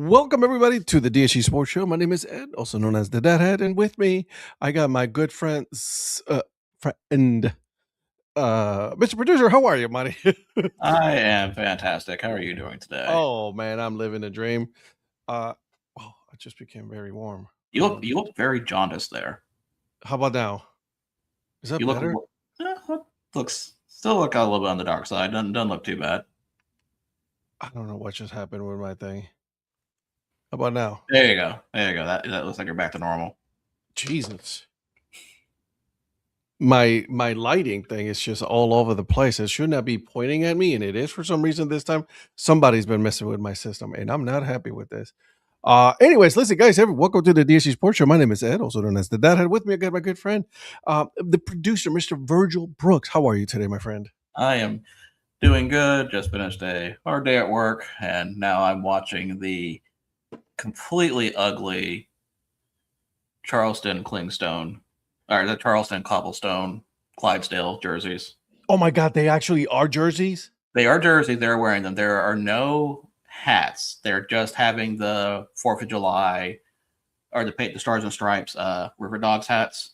Welcome everybody to the DHC Sports Show. My name is Ed, also known as the Dad Hat, and with me I got my good friend, Mr. Producer. How are you, buddy? I am fantastic. How are you doing today? Oh man, I'm living a dream. Uh, oh, I just became very warm. You look very jaundiced there. How about now? Is that You look better? looks still look a little bit on the dark side. Doesn't look too bad. I don't know what just happened with my thing. How about now? There you go. There you go. That looks like you're back to normal. Jesus. My lighting thing is just all over the place. It should not be pointing at me, and it is for some reason this time. Somebody's been messing with my system, and I'm not happy with this. Anyways, listen, guys, welcome to the DHC Sports Show. My name is Ed, also known as the Dad Hat. With me, I got my good friend, the producer, Mr. Virgil Brooks. How are you today, my friend? I am doing good. Just finished a hard day at work, and now I'm watching the completely ugly Charleston Clingstone, or the Charleston Cobblestone Clydesdale jerseys. Oh my God, they actually are jerseys? They are jerseys. They're wearing them. There are no hats. They're just having the 4th of July or the Stars and Stripes River Dogs hats.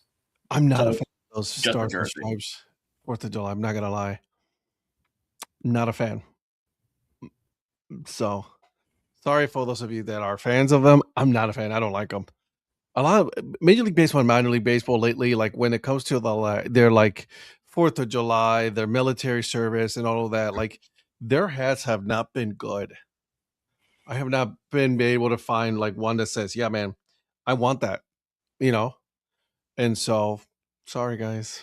I'm not So a fan of those just a Stars and jersey. Stripes 4th of July. I'm not going to lie. Not a fan. So, sorry for those of you that are fans of them. I'm not a fan. I don't like them. A lot of Major League Baseball and minor league baseball lately, like when it comes to they're like 4th of July, their military service and all of that, like their hats have not been good. I have not been able to find like one that says, yeah, man, I want that, you know? And so, sorry, guys.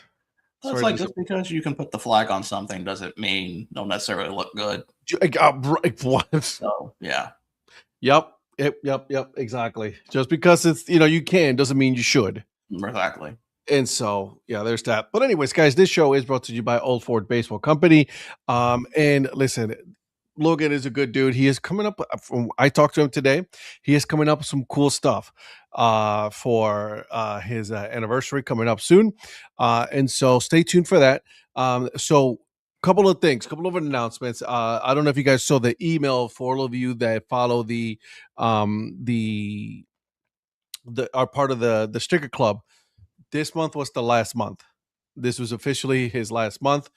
Well, it's Sorry. like just because you can put the flag on something doesn't mean they'll necessarily look good. What? So yeah. Yep. Exactly. Just because it's, you can doesn't mean you should. Exactly. And so, yeah, there's that. But anyways, guys, this show is brought to you by Old Ford Baseball Company. And listen, Logan is a good dude. He is coming up I talked to him today. He is coming up with some cool stuff for his anniversary coming up soon. And so stay tuned for that. So couple of things, couple of announcements. I don't know if you guys saw the email for all of you that follow the are part of the sticker club. This month was the last month. This was officially his last month.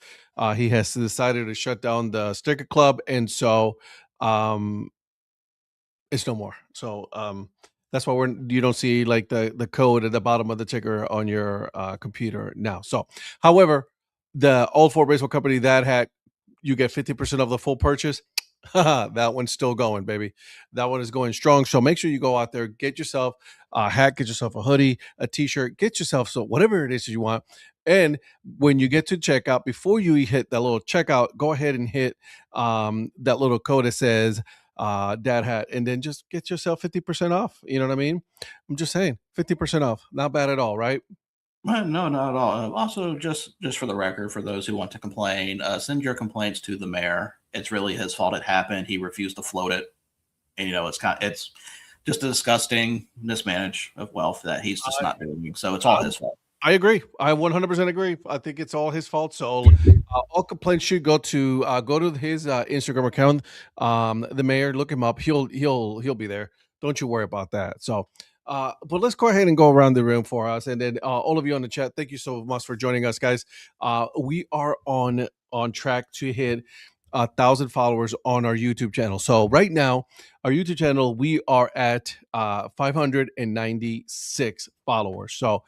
He has decided to shut down the sticker club, and so it's no more. So that's why you don't see like the code at the bottom of the ticker on your computer now. So, however, the All Four Baseball Company Dad Hat, you get 50% of the full purchase. That one's still going, baby. That one is going strong. So make sure you go out there, get yourself a hat, get yourself a hoodie, a t-shirt, get yourself whatever it is you want. And when you get to checkout, before you hit that little checkout, go ahead and hit that little code that says Dad Hat, and then just get yourself 50% off. You know what I mean? I'm just saying, 50% off. Not bad at all, right? No, not at all. Also, just for the record, for those who want to complain, send your complaints to the mayor. It's really his fault it happened. He refused to float it, and it's just a disgusting mismanage of wealth that he's just not doing. So it's all his fault. I agree. I 100% agree. I think it's all his fault. So all complaints should go to his Instagram account. The mayor, look him up. He'll be there. Don't you worry about that. So. But let's go ahead and go around the room for us, and then all of you on the chat, thank you so much for joining us, guys. We are on track to hit 1,000 followers on our YouTube channel. So right now, our YouTube channel, we are at 596 followers. So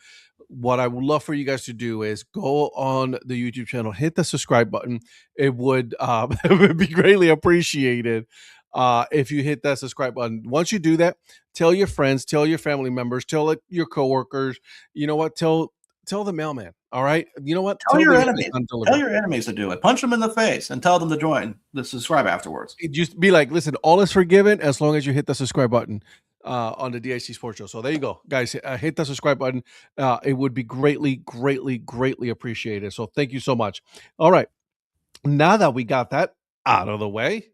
what I would love for you guys to do is go on the YouTube channel, hit the subscribe button. It would it would be greatly appreciated if you hit that subscribe button. Once you do that, tell your friends, tell your family members, tell your coworkers. You know what? Tell the mailman. All right. You know what? Tell your enemies. Tell your enemies to do it. Punch them in the face and tell them to join the subscribe afterwards. Just be like, listen, all is forgiven as long as you hit the subscribe button on the DHC Sports Show. So there you go, guys. Hit the subscribe button. It would be greatly, greatly, greatly appreciated. So thank you so much. All right. Now that we got that out of the way,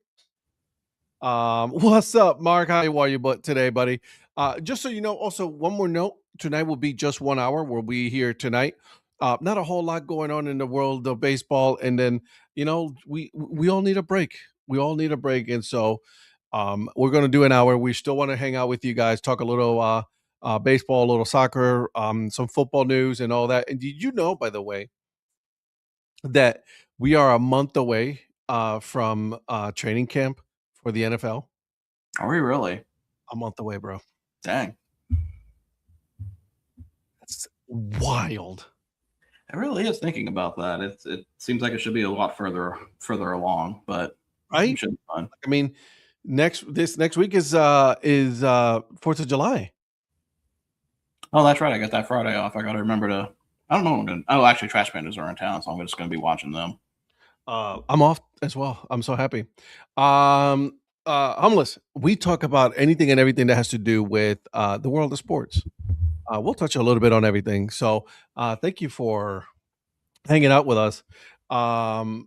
what's up, Mark? How are you today, buddy? Just so you know, also one more note, tonight will be just 1 hour. We'll be here tonight. Not a whole lot going on in the world of baseball. And then, we all need a break. We all need a break. And so We're going to do an hour. We still want to hang out with you guys, talk a little baseball, a little soccer, some football news, and all that. And did you know, by the way, that we are a month away from training camp for the NFL? Are we really? A month away, bro. Dang. That's wild. It really is thinking about that. It seems like it should be a lot further along, but Right? it should be fun. I mean, next week is 4th of July. Oh, that's right. I got that Friday off. I got to remember to. I don't know what I'm going to. Oh, actually, Trash Pandas are in town, so I'm just going to be watching them. I'm off as well. I'm so happy. Humbless, we talk about anything and everything that has to do with the world of sports. We'll touch a little bit on everything. So thank you for hanging out with us. All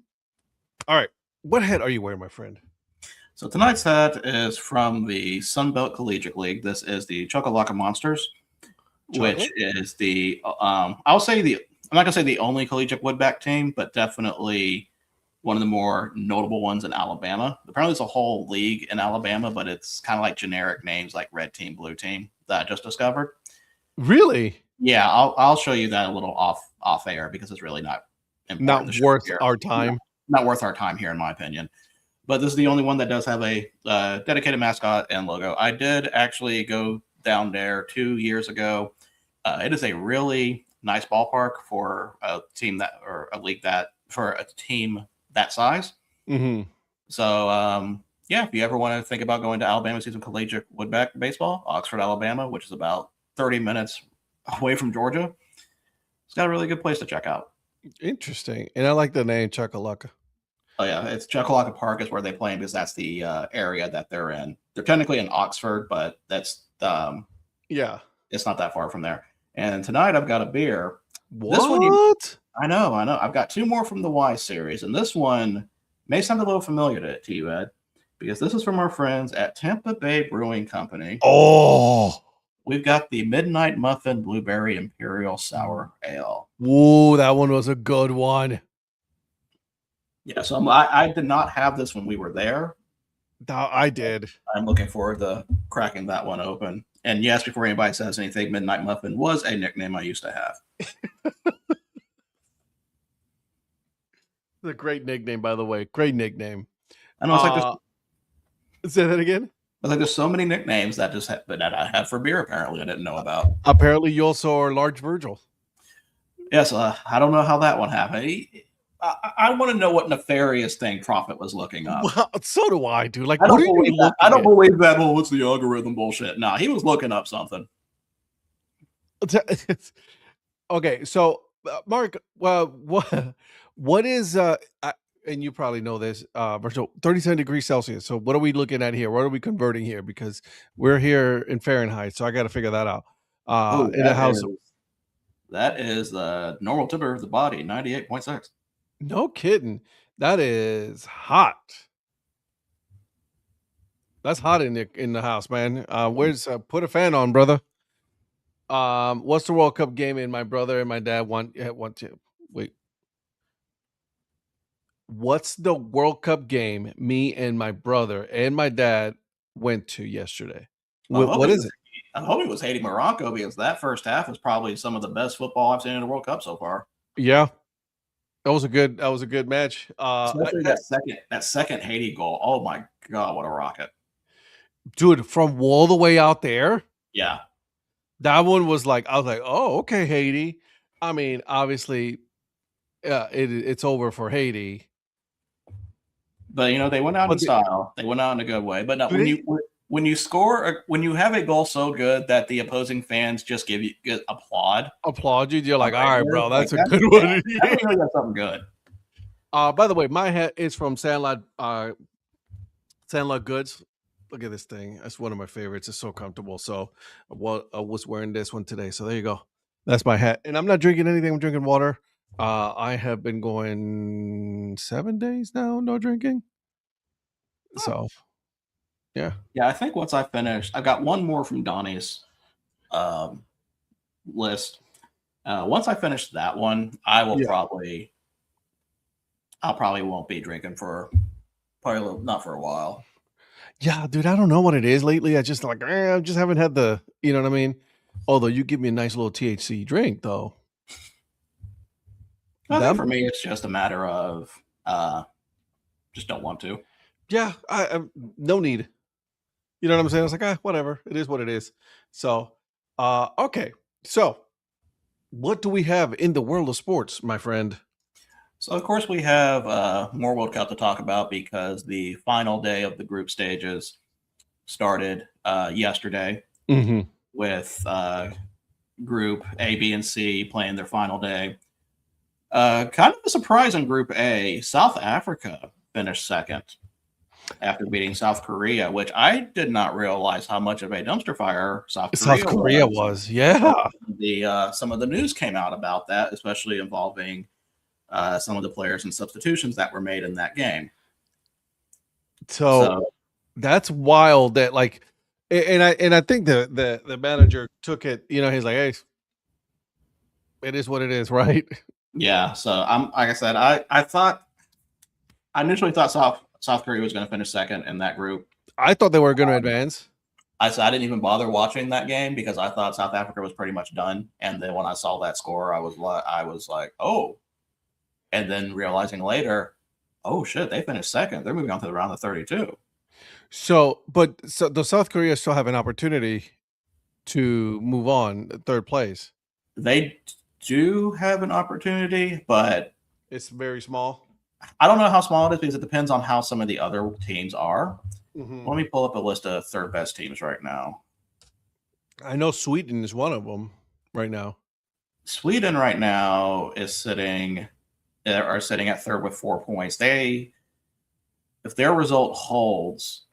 right. What hat are you wearing, my friend? So tonight's hat is from the Sunbelt Collegiate League. This is the Chocolate Monsters, which is the I'll say the I'm not gonna say the only collegiate woodback team, but definitely one of the more notable ones in Alabama. Apparently, there's a whole league in Alabama, but it's kind of like generic names like red team, blue team that I just discovered. Really? Yeah, I'll show you that a little off air because it's really not important. Not worth our time. Not worth our time here, in my opinion. But this is the only one that does have a dedicated mascot and logo. I did actually go down there 2 years ago. It is a really nice ballpark for a team that or a league that for a team that size. Mm-hmm. So yeah, if you ever want to think about going to Alabama to see some collegiate woodback baseball, Oxford, Alabama, which is about 30 minutes away from Georgia, it's got a really good place to check out. Interesting. And I like the name Chakalaka. Oh yeah, it's Choccolocca Park is where they play because that's the area that they're in. They're technically in Oxford, but that's yeah, it's not that far from there. And tonight I've got a beer. What? This one I know. I've got two more from the Y series, and this one may sound a little familiar to you, Ed, because this is from our friends at Tampa Bay Brewing Company. Oh, we've got the Midnight Muffin Blueberry Imperial Sour Ale. Whoa, that one was a good one. Yeah, so I did not have this when we were there. I did. I'm looking forward to cracking that one open. And yes, before anybody says anything, Midnight Muffin was a nickname I used to have. The great nickname, by the way. Great nickname. I know it's like say that again. It's like there's so many nicknames that I have for beer. Apparently, I didn't know about. Apparently, you also are Large Virgil. Yes, I don't know how that one happened. I want to know what nefarious thing Prophet was looking up. Well, so do I, dude. Like, I don't believe that. Oh, it's the algorithm bullshit. Nah, he was looking up something. Okay, so Mark, what is and you probably know this, Virgil, 37 degrees Celsius. So what are we looking at here? What are we converting here? Because we're here in Fahrenheit, so I got to figure that out. In the house, that is the normal temperature of the body, 98.6. No kidding. That is hot. That's hot in the house, man. Where's put a fan on, brother? What's the World Cup game in my brother and my dad want to wait? What's the World Cup game me and my brother and my dad went to yesterday? What is it? I hope it was Haiti Morocco because that first half was probably some of the best football I've seen in the World Cup so far. Yeah. That was a good match. Especially that second Haiti goal. Oh my god, what a rocket. Dude, from all the way out there. Yeah. That one was like, I was like, oh, okay, Haiti. I mean, obviously, it's over for Haiti. But they went out in style. They went out in a good way. But no, when you score, when you have a goal so good that the opposing fans just applaud you, you're like, all right, bro, that's a good one. That's really got something good. By the way, my hat is from Sandlot Goods. Look at this thing. That's one of my favorites. It's so comfortable. So I was wearing this one today. So there you go. That's my hat. And I'm not drinking anything. I'm drinking water. I have been going 7 days now, no drinking. So, yeah. Yeah, I think once I finish, I've got one more from Donnie's list. Once I finish that one, I'll probably won't be drinking for not for a while. Yeah, dude, I don't know what it is lately. I just like, I just haven't had the, you know what I mean? Although you give me a nice little THC drink, though. I That, think for me, it's just a matter of just don't want to. yeah, I no need. You know what I'm saying? I was like, whatever. It is what it is. So, okay. So, what do we have in the world of sports, my friend? So, of course, we have more World Cup to talk about because the final day of the group stages started yesterday Mm-hmm. with Group A, B, and C playing their final day. Kind of a surprise in Group A. South Africa finished second after beating South Korea, which I did not realize how much of a dumpster fire South South Korea Korea was. was, yeah. The some of the news came out about that, especially involving some of the players and substitutions that were made in that game. So So that's wild. That like, and I think the manager took it. You know, he's like, hey, it is what it is, right? yeah, so I'm like I said, I initially thought South Korea was going to finish second in that group. I thought they were going to advance. I didn't even bother watching that game because I thought South Africa was pretty much done. And then when I saw that score, I was like, oh. And then realizing later, oh shit, they finished second. They're moving on to the round of 32. So, but so the South Korea still have an opportunity to move on, third place. They do have an opportunity, but It's very small. I don't know how small it is because it depends on how some of the other teams are. Mm-hmm. Let me pull up a list of third best teams right now. I know Sweden is one of them right now. Sweden right now is sitting at third with 4 points. If their result holds,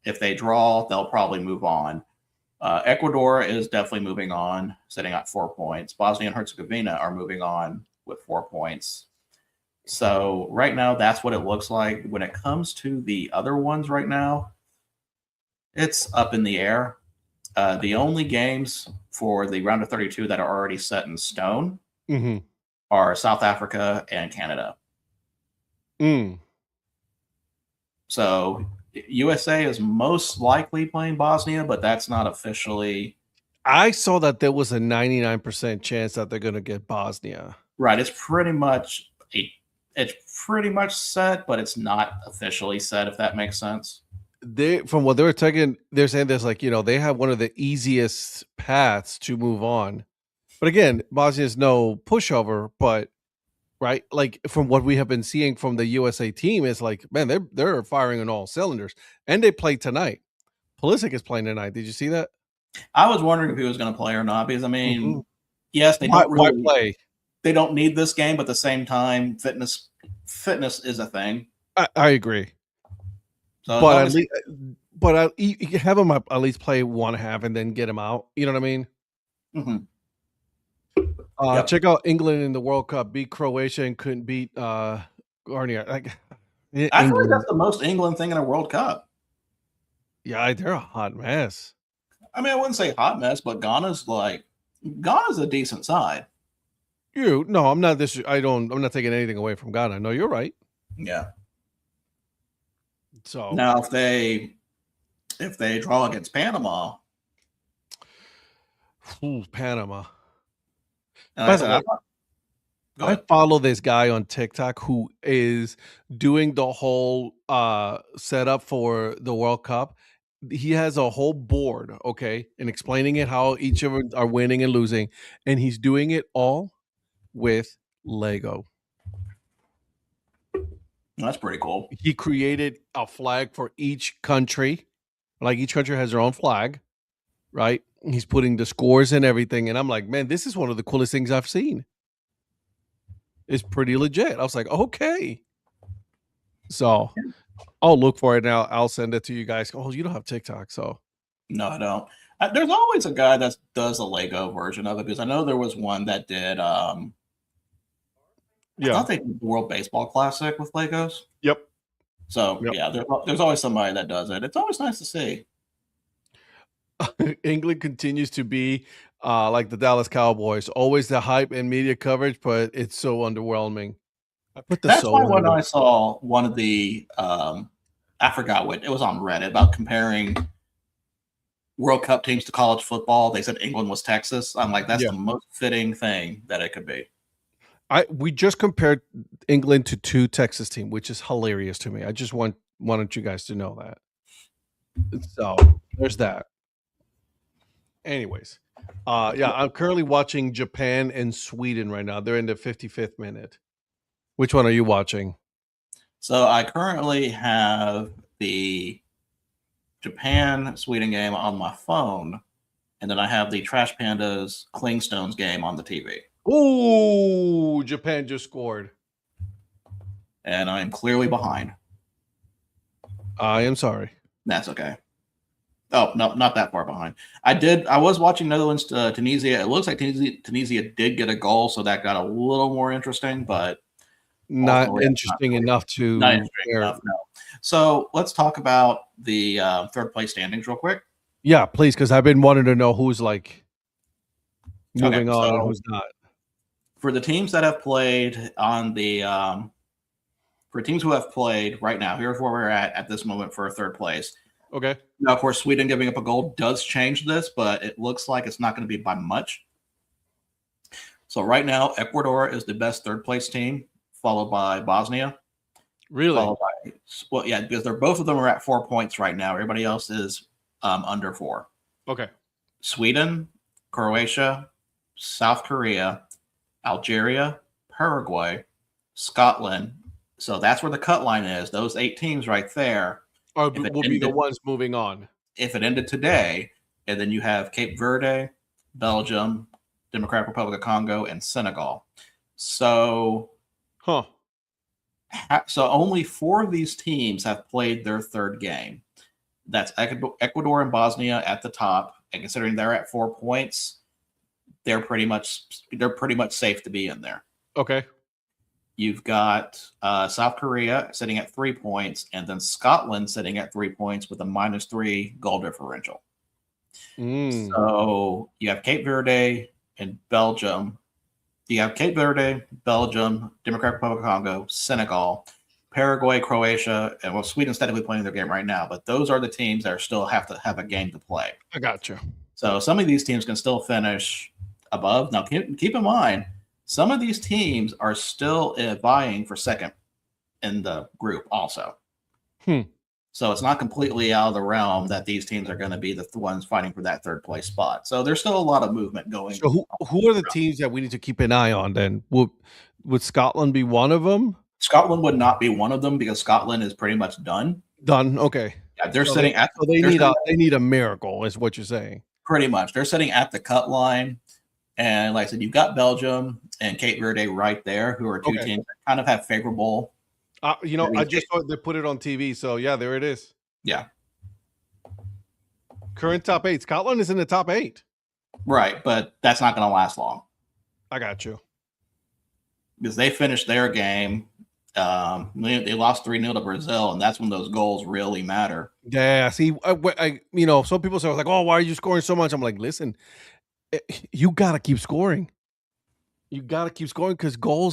if they draw, they'll probably move on. Ecuador is definitely moving on, sitting at 4 points. Bosnia and Herzegovina are moving on with 4 points. So right now, that's what it looks like. When it comes to the other ones right now, it's up in the air. The only games for the round of 32 that are already set in stone Mm-hmm. are South Africa and Canada. Mm. So USA is most likely playing Bosnia, but that's not officially I saw that there was a 99% chance that they're going to get Bosnia. right. It's pretty much set, but it's not officially set. If that makes sense. They, from what they were taking, they're saying there's like, they have one of the easiest paths to move on. But again, Bosnia is no pushover, but right, like from what we have been seeing from the USA team, is like, man, they're firing on all cylinders, and they play tonight. Pulisic is playing tonight. Did you see that? I was wondering if he was going to play or not because I Mm-hmm. mean, yes, they Why don't really play? they don't need this game, but at the same time, fitness is a thing. I agree, So but at least, but you can have him at least play one half and then get him out. You know what I mean? mm-hmm. Yep. Check out England in the World Cup. Beat Croatia and couldn't beat Garnier. Like, I feel like that's the most England thing in a World Cup. Yeah, they're a hot mess. I mean, I wouldn't say hot mess, but Ghana's a decent side. No, I'm not I'm not taking anything away from Ghana. No, you're right. Yeah. So now if they draw against Panama, Panama. I follow this guy on TikTok who is doing the whole setup for the World Cup. He has a whole board, okay, and explaining it how each of them are winning and losing, and he's doing it all with Lego. That's pretty cool. He created a flag for each country. Like each country has their own flag, right? He's putting the scores and everything, and I'm like, man, this is one of the coolest things I've seen. It's pretty legit. I was like, okay. So I'll look for it now. I'll send it to you guys. Oh, you don't have TikTok, so no, I don't. There's always a guy that does a Lego version of it because I know there was one that did. I thought they did the World Baseball Classic with Legos. Yep. So yeah, there's always somebody that does it. It's always nice to see. England continues to be like the Dallas Cowboys, always the hype and media coverage, but it's so underwhelming. That's why when I saw one of the I forgot what it was on Reddit about comparing World Cup teams to college football. They said England was Texas. I'm like, that's Yeah. the most fitting thing that it could be. We just compared England to 2 Texas team, which is hilarious to me. I just wanted you guys to know that. So there's that. Anyways, yeah, I'm currently watching Japan and Sweden right now. They're in the 55th minute. Which one are you watching? So I currently have the Japan-Sweden game on my phone, and then I have the Trash Pandas Clingstones game on the TV. Ooh, Japan just scored. And I'm clearly behind. I am sorry. That's okay. Oh, no, not that far behind. I was watching Netherlands Tunisia. It looks like Tunisia did get a goal, so that got a little more interesting, but Not interesting enough to not interesting enough, no. So let's talk about the third place standings real quick. Yeah, please, because I've been wanting to know who's like moving on and who's not. For the teams that have played on the for teams who have played right now, here's where we're at this moment for third place. Okay. Now, of course, Sweden giving up a goal does change this, but it looks like it's not going to be by much. So right now, Ecuador is the best third place team, followed by Bosnia. Really? Well, yeah, because both of them are at 4 points right now. Everybody else is under 4. Okay. Sweden, Croatia, South Korea, Algeria, Paraguay, Scotland. So that's where the cut line is. Those 8 teams right there will be the ones moving on. If it ended today, and then you have Cape Verde, Belgium, Democratic Republic of Congo, and Senegal. So, so only 4 of these teams have played their third game. That's Ecuador and Bosnia at the top, and considering they're at 4 points, they're pretty much safe to be in there. Okay. You've got South Korea sitting at 3 points, and then Scotland sitting at 3 points with a -3 goal differential. So you have Cape Verde and Belgium. You have Cape Verde, Belgium, Democratic Republic of Congo, Senegal, Paraguay, Croatia, and Sweden's technically playing their game right now, but those are the teams that still have to have a game to play. I got you. So some of these teams can still finish above. Now, keep in mind, some of these teams are still vying for second in the group also. So it's not completely out of the realm that these teams are going to be the ones fighting for that third place spot. So there's still a lot of movement going. So who are the teams that we need to keep an eye on then? Would Scotland be one of them? Scotland would not be one of them because Scotland is pretty much done. Done. Okay. Yeah, they're sitting at. So they need a miracle, is what you're saying. Pretty much, they're sitting at the cut line, and like I said, you've got Belgium and Cape Verde right there, who are 2 teams that kind of have favorable. I just saw they put it on TV, so yeah, there it is. Yeah. Current top 8. Scotland is in the top 8. Right, but that's not going to last long. I got you. Because they finished their game. They lost 3-0 to Brazil, and that's when those goals really matter. Yeah, see, some people say, like, oh, why are you scoring so much? I'm like, listen, you got to keep scoring. You got to keep scoring because goal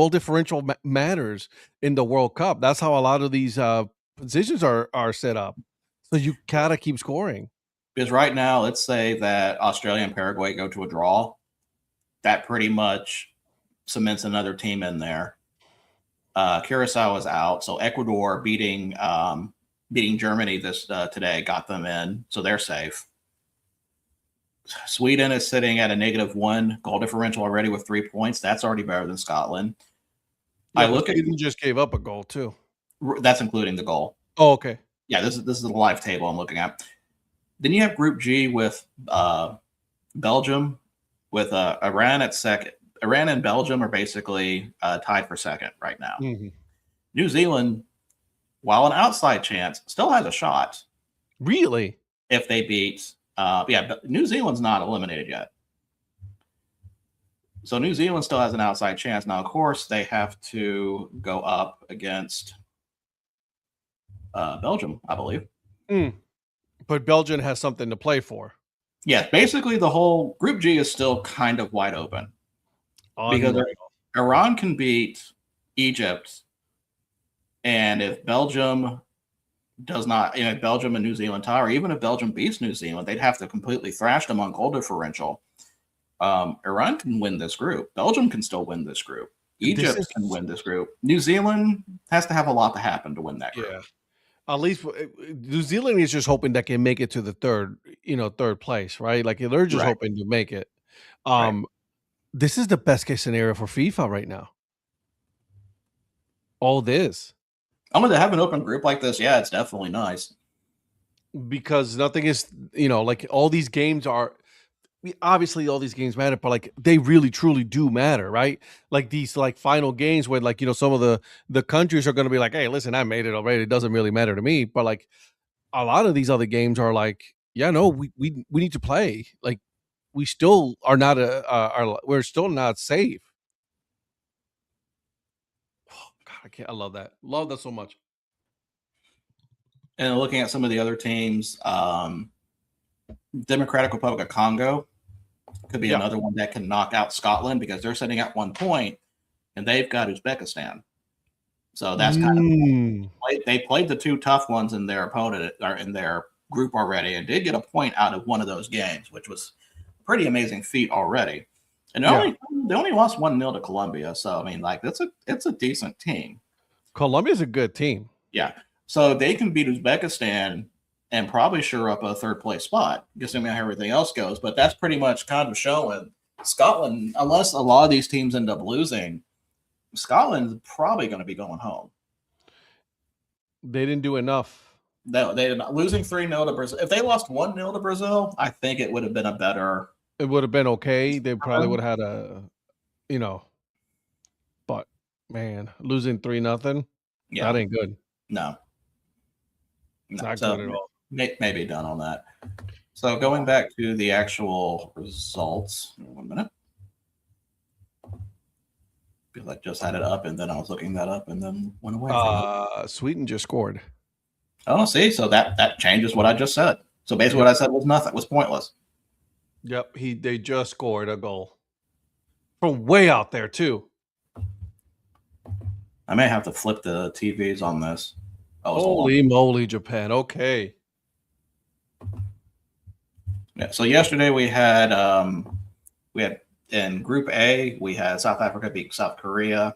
differential matters in the World Cup. That's how a lot of these positions are set up. So you got to keep scoring. Because right now, let's say that Australia and Paraguay go to a draw. That pretty much cements another team in there. Curacao is out, so Ecuador beating Germany today got them in, so they're safe. Sweden is sitting at a -1 goal differential already with 3 points. That's already better than Scotland. Yeah, Sweden just gave up a goal too. That's including the goal. Oh, okay. Yeah, this is the live table I'm looking at. Then you have Group G with Belgium, with Iran at second. Iran and Belgium are basically tied for second right now. New Zealand, while an outside chance, still has a shot. Really? If they beat, but New Zealand's not eliminated yet. So New Zealand still has an outside chance. Now, of course, they have to go up against Belgium, I believe. But Belgium has something to play for. Yeah, basically the whole Group G is still kind of wide open. Because Iran can beat Egypt, and if Belgium does not, Belgium and New Zealand tie, or even if Belgium beats New Zealand, they'd have to completely thrash them on goal differential. Iran can win this group. Belgium can still win this group. Egypt can win this group. New Zealand has to have a lot to happen to win that group. Yeah. At least New Zealand is just hoping that can make it to the third place, right? Like they're just hoping to make it. This is the best case scenario for FIFA right now. All this. To have an open group like this, yeah, it's definitely nice. Because nothing is, like all these games are, obviously all these games matter, but like they really truly do matter, right? Like these like final games where like, some of the countries are going to be like, hey, listen, I made it already. It doesn't really matter to me. But like a lot of these other games are like, yeah, no, we need to play. Like we still are not we're still not safe. Oh, God, I love that. Love that so much. And looking at some of the other teams, Democratic Republic of Congo could be another one that can knock out Scotland because they're sitting at 1 point and they've got Uzbekistan. So that's kind of, they played the two tough ones in their opponent or in their group already and did get a point out of one of those games, which was a pretty amazing feat already. And they only lost 1-0 to Colombia. So, I mean, like it's a decent team. Colombia's a good team. Yeah. So they can beat Uzbekistan and probably sure up a third place spot, assuming how everything else goes. But that's pretty much kind of showing Scotland, unless a lot of these teams end up losing, Scotland's probably going to be going home. They didn't do enough. No, they did not. Losing 3-0 to Brazil. If they lost 1-0 to Brazil, I think it would have been a better. It would have been okay. They probably would have had but man, losing 3-0, that ain't good. No. Not good at all. Maybe done on that. So going back to the actual results, 1 minute. Because I just had it up and then I was looking that up and then went away. Sweden just scored. Oh, see, so that changes what I just said. So basically, what I said was nothing, was pointless. Yep, they just scored a goal from way out there too. I may have to flip the TVs on this. Holy moly, Japan! Okay. Yeah. So yesterday we had in Group A we had South Africa beat South Korea,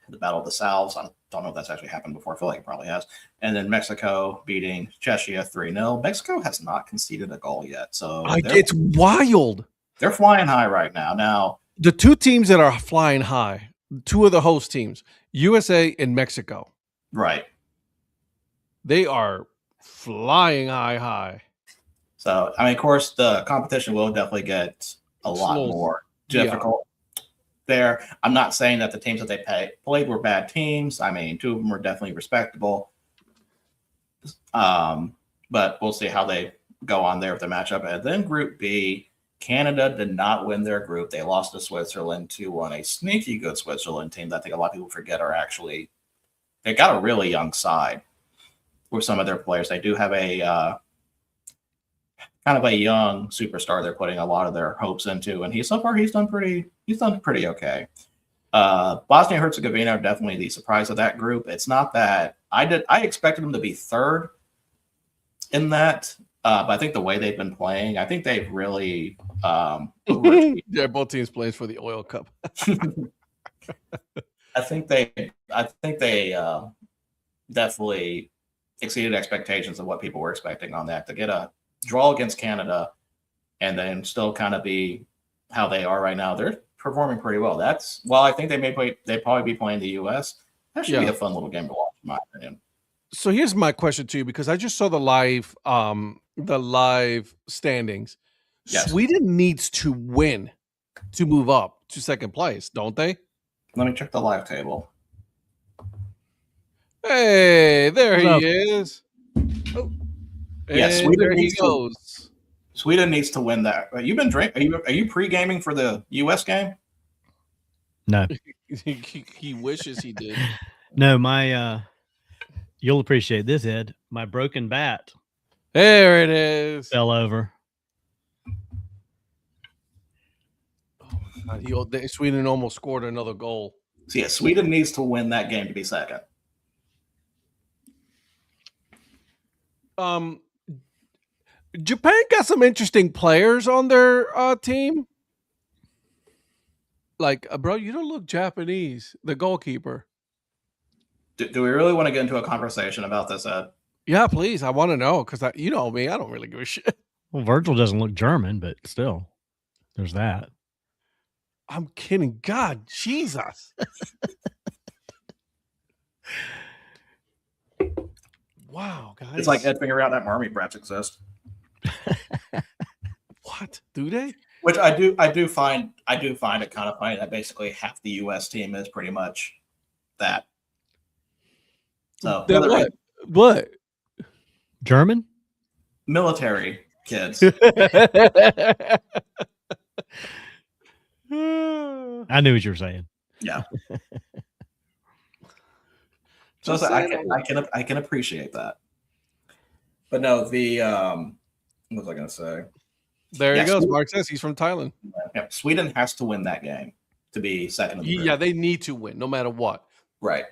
the Battle of the Souths. I don't know if that's actually happened before. I feel like it probably has. And then Mexico beating Czechia 3-0. Mexico has not conceded a goal yet. So it's wild. They're flying high right now. Now, the two teams that are flying high, two of the host teams, USA and Mexico. Right. They are flying high. So, I mean, of course, the competition will definitely get a lot more difficult. There, I'm not saying that the teams that they played were bad teams. I mean, two of them were definitely respectable. But we'll see how they go on there with the matchup. And then Group B, Canada did not win their group. They lost to Switzerland 2-1. A sneaky good Switzerland team that I think a lot of people forget are actually, they got a really young side with some of their players. They do have a kind of a young superstar they're putting a lot of their hopes into, and he's done pretty okay. Bosnia and Herzegovina are definitely the surprise of that group. It's not that I expected them to be third in that, but I think the way they've been playing, I think they've really yeah, both teams plays for the Oil Cup. I think they definitely exceeded expectations of what people were expecting on that. To get a draw against Canada and then still kind of be how they are right now, they're performing pretty well. I think they probably be playing the US. That should be a fun little game to watch, in my opinion. So here's my question to you, because I just saw the live standings. Yes. Sweden needs to win to move up to second place, don't they? Let me check the live table. Hey, there he is. Oh. Yes, Sweden he goes. Sweden needs to win that. You've been drinking. Are you pre-gaming for the US game? No. He wishes he did. No, my you'll appreciate this, Ed. My broken bat. There it is. Fell over. Oh, Sweden almost scored another goal. So yeah, Sweden needs to win that game to be second. Japan got some interesting players on their team. Like, bro, you don't look Japanese. The goalkeeper. Do we really want to get into a conversation about this, Ed? Yeah, please. I want to know because you know me. I don't really give a shit. Well, Virgil doesn't look German, but still, there's that. I'm kidding. God, Jesus. Wow, guys. It's like Ed figuring out that army brats exist. What? Do they? Which I do find it kind of funny that basically half the U.S. team is pretty much that. So What? German? Military kids. I knew what you were saying. Yeah. So I can appreciate that. But no, what was I going to say? There he goes. Mark says he's from Thailand. Yeah, Sweden has to win that game to be second in the group. Yeah, they need to win no matter what. Right.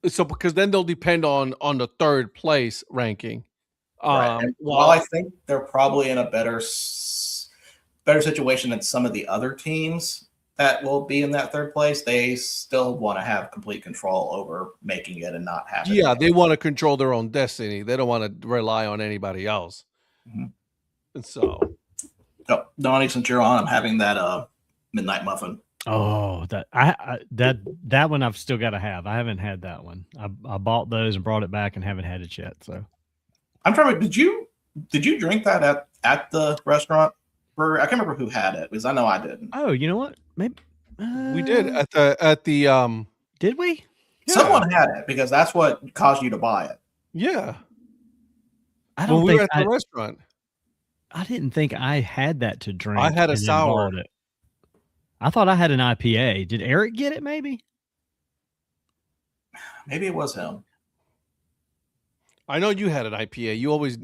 So because then they'll depend on the third place ranking. Right. While I think they're probably in a better situation than some of the other teams that will be in that third place, they still want to have complete control over making it and not have it. Yeah, they want to control their own destiny. They don't want to rely on anybody else. Mm-hmm. And so, Donnie, since you're on, I'm having that midnight muffin. Oh, that one I've still got to have. I haven't had that one. I bought those and brought it back and haven't had it yet. So I'm trying to. Did you drink that at the restaurant? I can't remember who had it because I know I didn't. Oh, you know what? Maybe we did at the. Did we? Yeah. Someone had it because that's what caused you to buy it. Yeah. I don't when think we were at the restaurant. I didn't think I had that to drink. I had a sour. I thought I had an IPA. Did Eric get it? Maybe it was him. I know you had an IPA. You always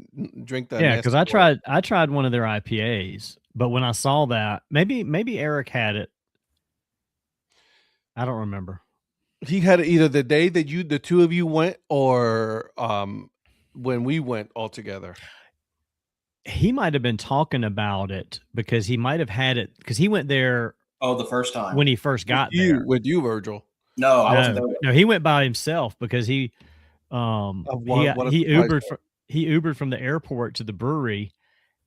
drink that. Yeah, because I tried one of their IPAs, but when I saw that, maybe Eric had it. I don't remember. He had it either the day that the two of you went, or when we went all together. He might have been talking about it because he might have had it because he went there. Oh, the first time when he first got there with you, Virgil. No, I wasn't there. No, he went by himself because he Ubered from the airport to the brewery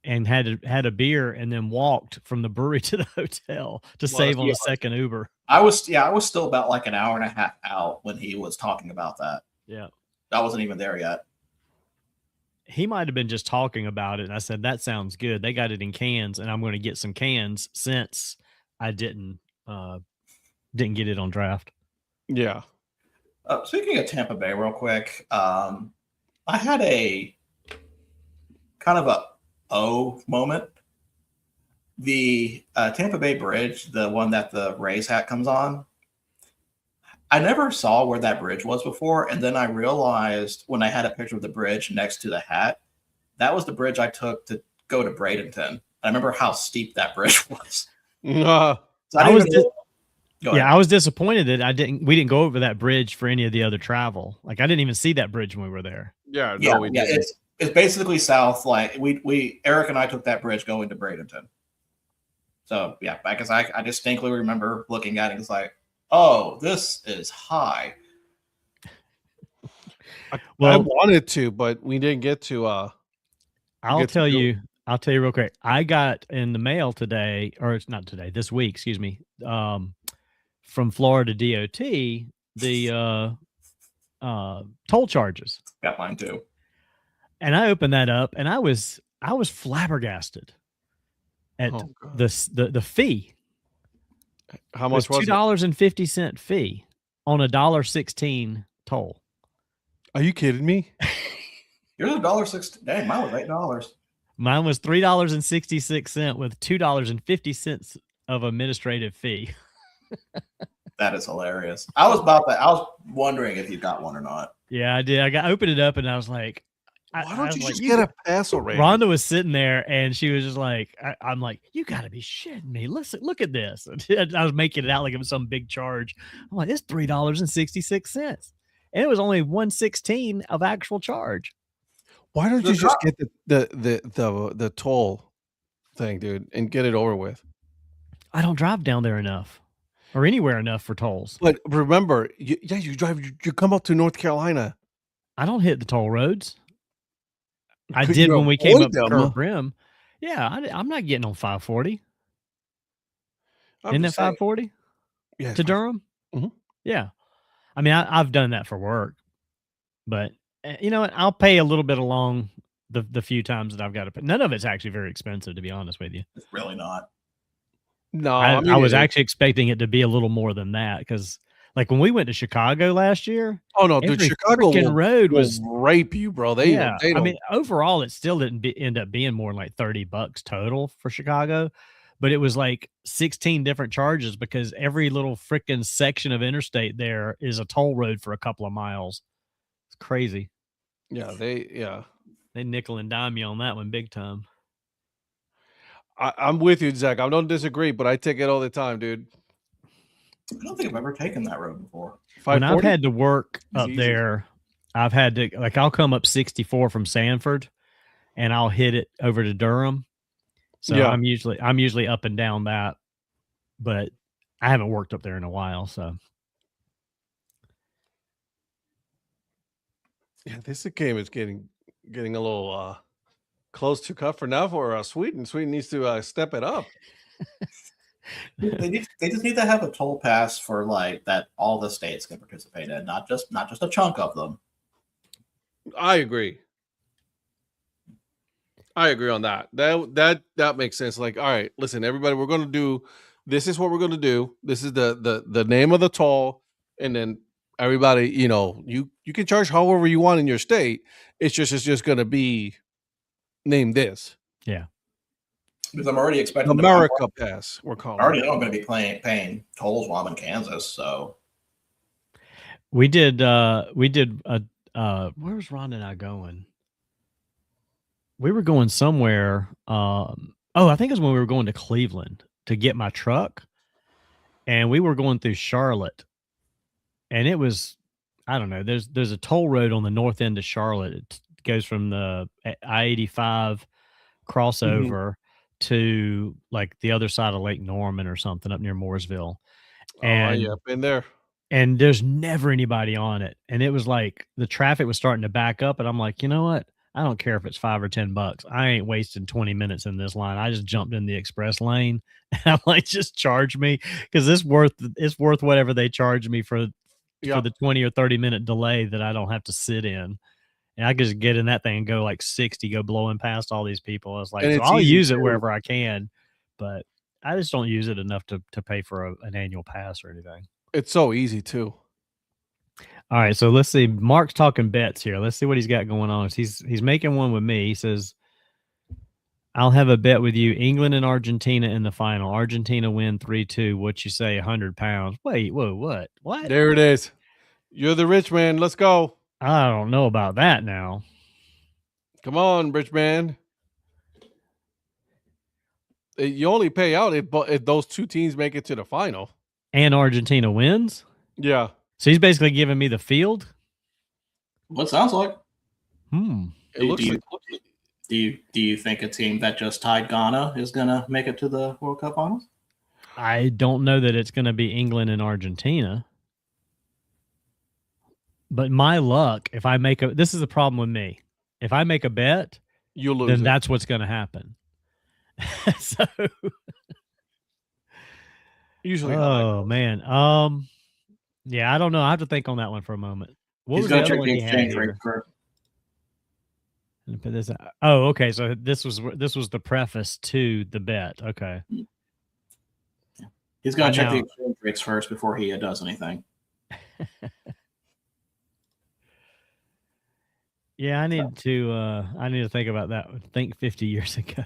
and had a beer and then walked from the brewery to the hotel to save on the second Uber. I was still about like an hour and a half out when he was talking about that. Yeah. I wasn't even there yet. He might have been just talking about it. And I said, that sounds good. They got it in cans and I'm going to get some cans since I didn't get it on draft. Yeah. Speaking of Tampa Bay real quick, I had a kind of a moment. The Tampa Bay Bridge, the one that the Rays hat comes on, I never saw where that bridge was before. And then I realized when I had a picture of the bridge next to the hat, that was the bridge I took to go to Bradenton. I remember how steep that bridge was. So I was disappointed that we didn't go over that bridge for any of the other travel. Like I didn't even see that bridge when we were there. Yeah, no, we didn't. It's basically south. Like we Eric and I took that bridge going to Bradenton. So yeah, because I distinctly remember looking at it. It's like, oh, this is high. I wanted to, but we didn't get to. I'll tell you real quick. I got in the mail today, or it's not today, this week, excuse me, from Florida DOT, the toll charges. Got mine too. And I opened that up and I was flabbergasted at the fee. How much was it? $2.50 fee on $1.16 toll. Are you kidding me? Yours is $1.60. Dang, mine was $8. Mine was $3.66 with $2.50 of administrative fee. That is hilarious. I was wondering if you got one or not. Yeah, I did. I opened it up and I was like, why don't you just get a pass already? Rhonda was sitting there and she was just like, I'm like, you got to be shitting me. Listen, look at this. I was making it out like it was some big charge. I'm like, it's $3.66. And it was only $1.16 of actual charge. Why don't you just get the toll thing, dude, and get it over with? I don't drive down there enough or anywhere enough for tolls. But remember, you come up to North Carolina. I don't hit the toll roads. I did when we came up to Curve Brim. Yeah, I'm not getting on 540. Isn't that 540? Yeah, to Durham. Mm-hmm. Yeah, I mean, I've done that for work, but you know what? I'll pay a little bit along the few times that I've got to pay. None of it's actually very expensive, to be honest with you. It's really not. No, I was actually expecting it to be a little more than that because, like, when we went to Chicago last year. Oh no, dude! Chicago road was rape you, bro. They don't. I mean, overall, it still didn't end up being more than like $30 total for Chicago, but it was like 16 different charges because every little freaking section of interstate there is a toll road for a couple of miles. It's crazy. Yeah, they nickel and dime you on that one big time. I'm with you, Zach. I don't disagree, but I take it all the time, dude. I don't think I've ever taken that road before. When I've had to work up there, I've had to, like, I'll come up 64 from Sanford and I'll hit it over to Durham. So yeah. I'm usually up and down that, but I haven't worked up there in a while. So yeah, this game is getting a little close to cut for now for Sweden. Sweden needs to step it up. They just need to have a toll pass for like that all the states can participate in, not just a chunk of them. I agree on that. That makes sense. Like, all right, listen, everybody, we're gonna do this is what we're gonna do. This is the name of the toll, and then everybody, you know, you can charge however you want in your state. It's just gonna be named this. Yeah. Because I'm already expecting America Pass. We're calling. I already know I'm going to be paying tolls while I'm in Kansas. So we did where's Ron and I going? We were going somewhere. I think it was when we were going to Cleveland to get my truck, and we were going through Charlotte, and it was, I don't know. There's a toll road on the north end of Charlotte. It goes from the I-85 crossover to like the other side of Lake Norman or something up near Mooresville. And yeah, been there. And there's never anybody on it. And it was like the traffic was starting to back up. And I'm like, you know what? I don't care if it's $5 or $10. I ain't wasting 20 minutes in this line. I just jumped in the express lane. And I'm like, just charge me, because it's worth whatever they charge me for the 20 or 30 minute delay that I don't have to sit in. And I could just get in that thing and go like 60, go blowing past all these people. I was like, so I'll use it wherever I can, but I just don't use it enough to pay for an annual pass or anything. It's so easy too. All right, so let's see. Mark's talking bets here. Let's see what he's got going on. He's making one with me. He says, I'll have a bet with you. England and Argentina in the final. Argentina win 3-2. What you say, 100 pounds? Wait, whoa, what? What? There it is. You're the rich man. Let's go. I don't know about that now. Come on, rich man. You only pay out if those two teams make it to the final. And Argentina wins? Yeah. So he's basically giving me the field? What sounds like. It looks like. Do you think a team that just tied Ghana is going to make it to the World Cup finals? I don't know that it's going to be England and Argentina. But my luck, if I make this is the problem with me. If I make a bet, you lose. Then that's what's going to happen. So usually. Oh man. Yeah, I don't know. I have to think on that one for a moment. What He's going to check the exchange rate first. Put this out. Oh, okay. So this was the preface to the bet. Okay. He's going to check the exchange rates first before he does anything. Yeah, I need to think about that. Think 50 years ago.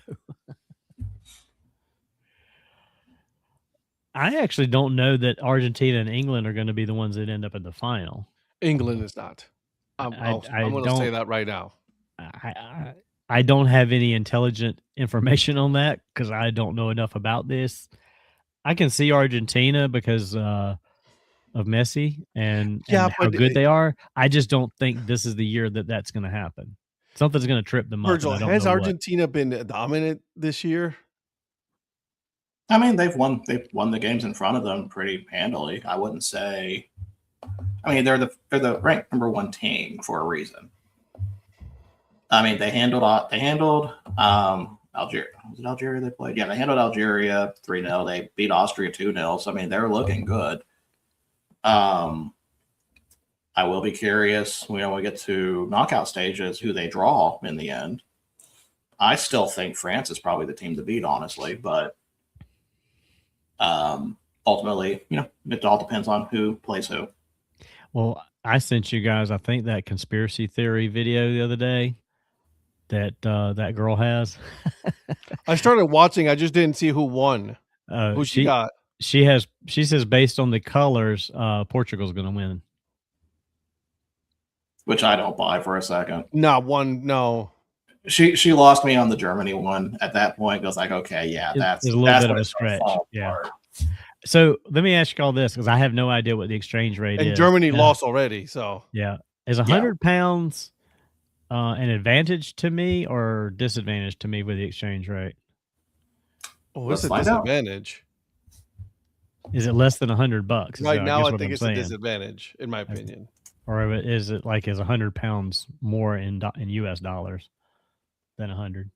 I actually don't know that Argentina and England are going to be the ones that end up in the final. England is not. I'm going to say that right now. I don't have any intelligent information on that because I don't know enough about this. I can see Argentina because of Messi and how good they are. I just don't think this is the year that's going to happen. Something's going to trip them up. Virgil, has Argentina been dominant this year? I mean, they've won the games in front of them pretty handily. I wouldn't say. I mean, they're the ranked number 1 team for a reason. I mean, they handled Algeria. Was it Algeria they played? Yeah, they handled Algeria 3-0. They beat Austria 2-0. So I mean, they're looking good. I will be curious when we get to knockout stages who they draw in the end. I still think France is probably the team to beat, honestly, but ultimately, it all depends on who plays who. Well, I sent you guys, I think, that conspiracy theory video the other day that that girl has. I started watching. I just didn't see who won. Who she got? She says based on the colors, Portugal's going to win. Which I don't buy for a second. No. She lost me on the Germany one at that point. I was like, okay, yeah, that's a little bit of a stretch. Yeah. So let me ask you all this, because I have no idea what the exchange rate is. And Germany lost already, so yeah. Is 100 pounds an advantage to me or disadvantage to me with the exchange rate? Oh, it's a disadvantage. Is it less than $100? Right now, I think it's a disadvantage, in my opinion. Or is it like, is 100 pounds more in US dollars than 100?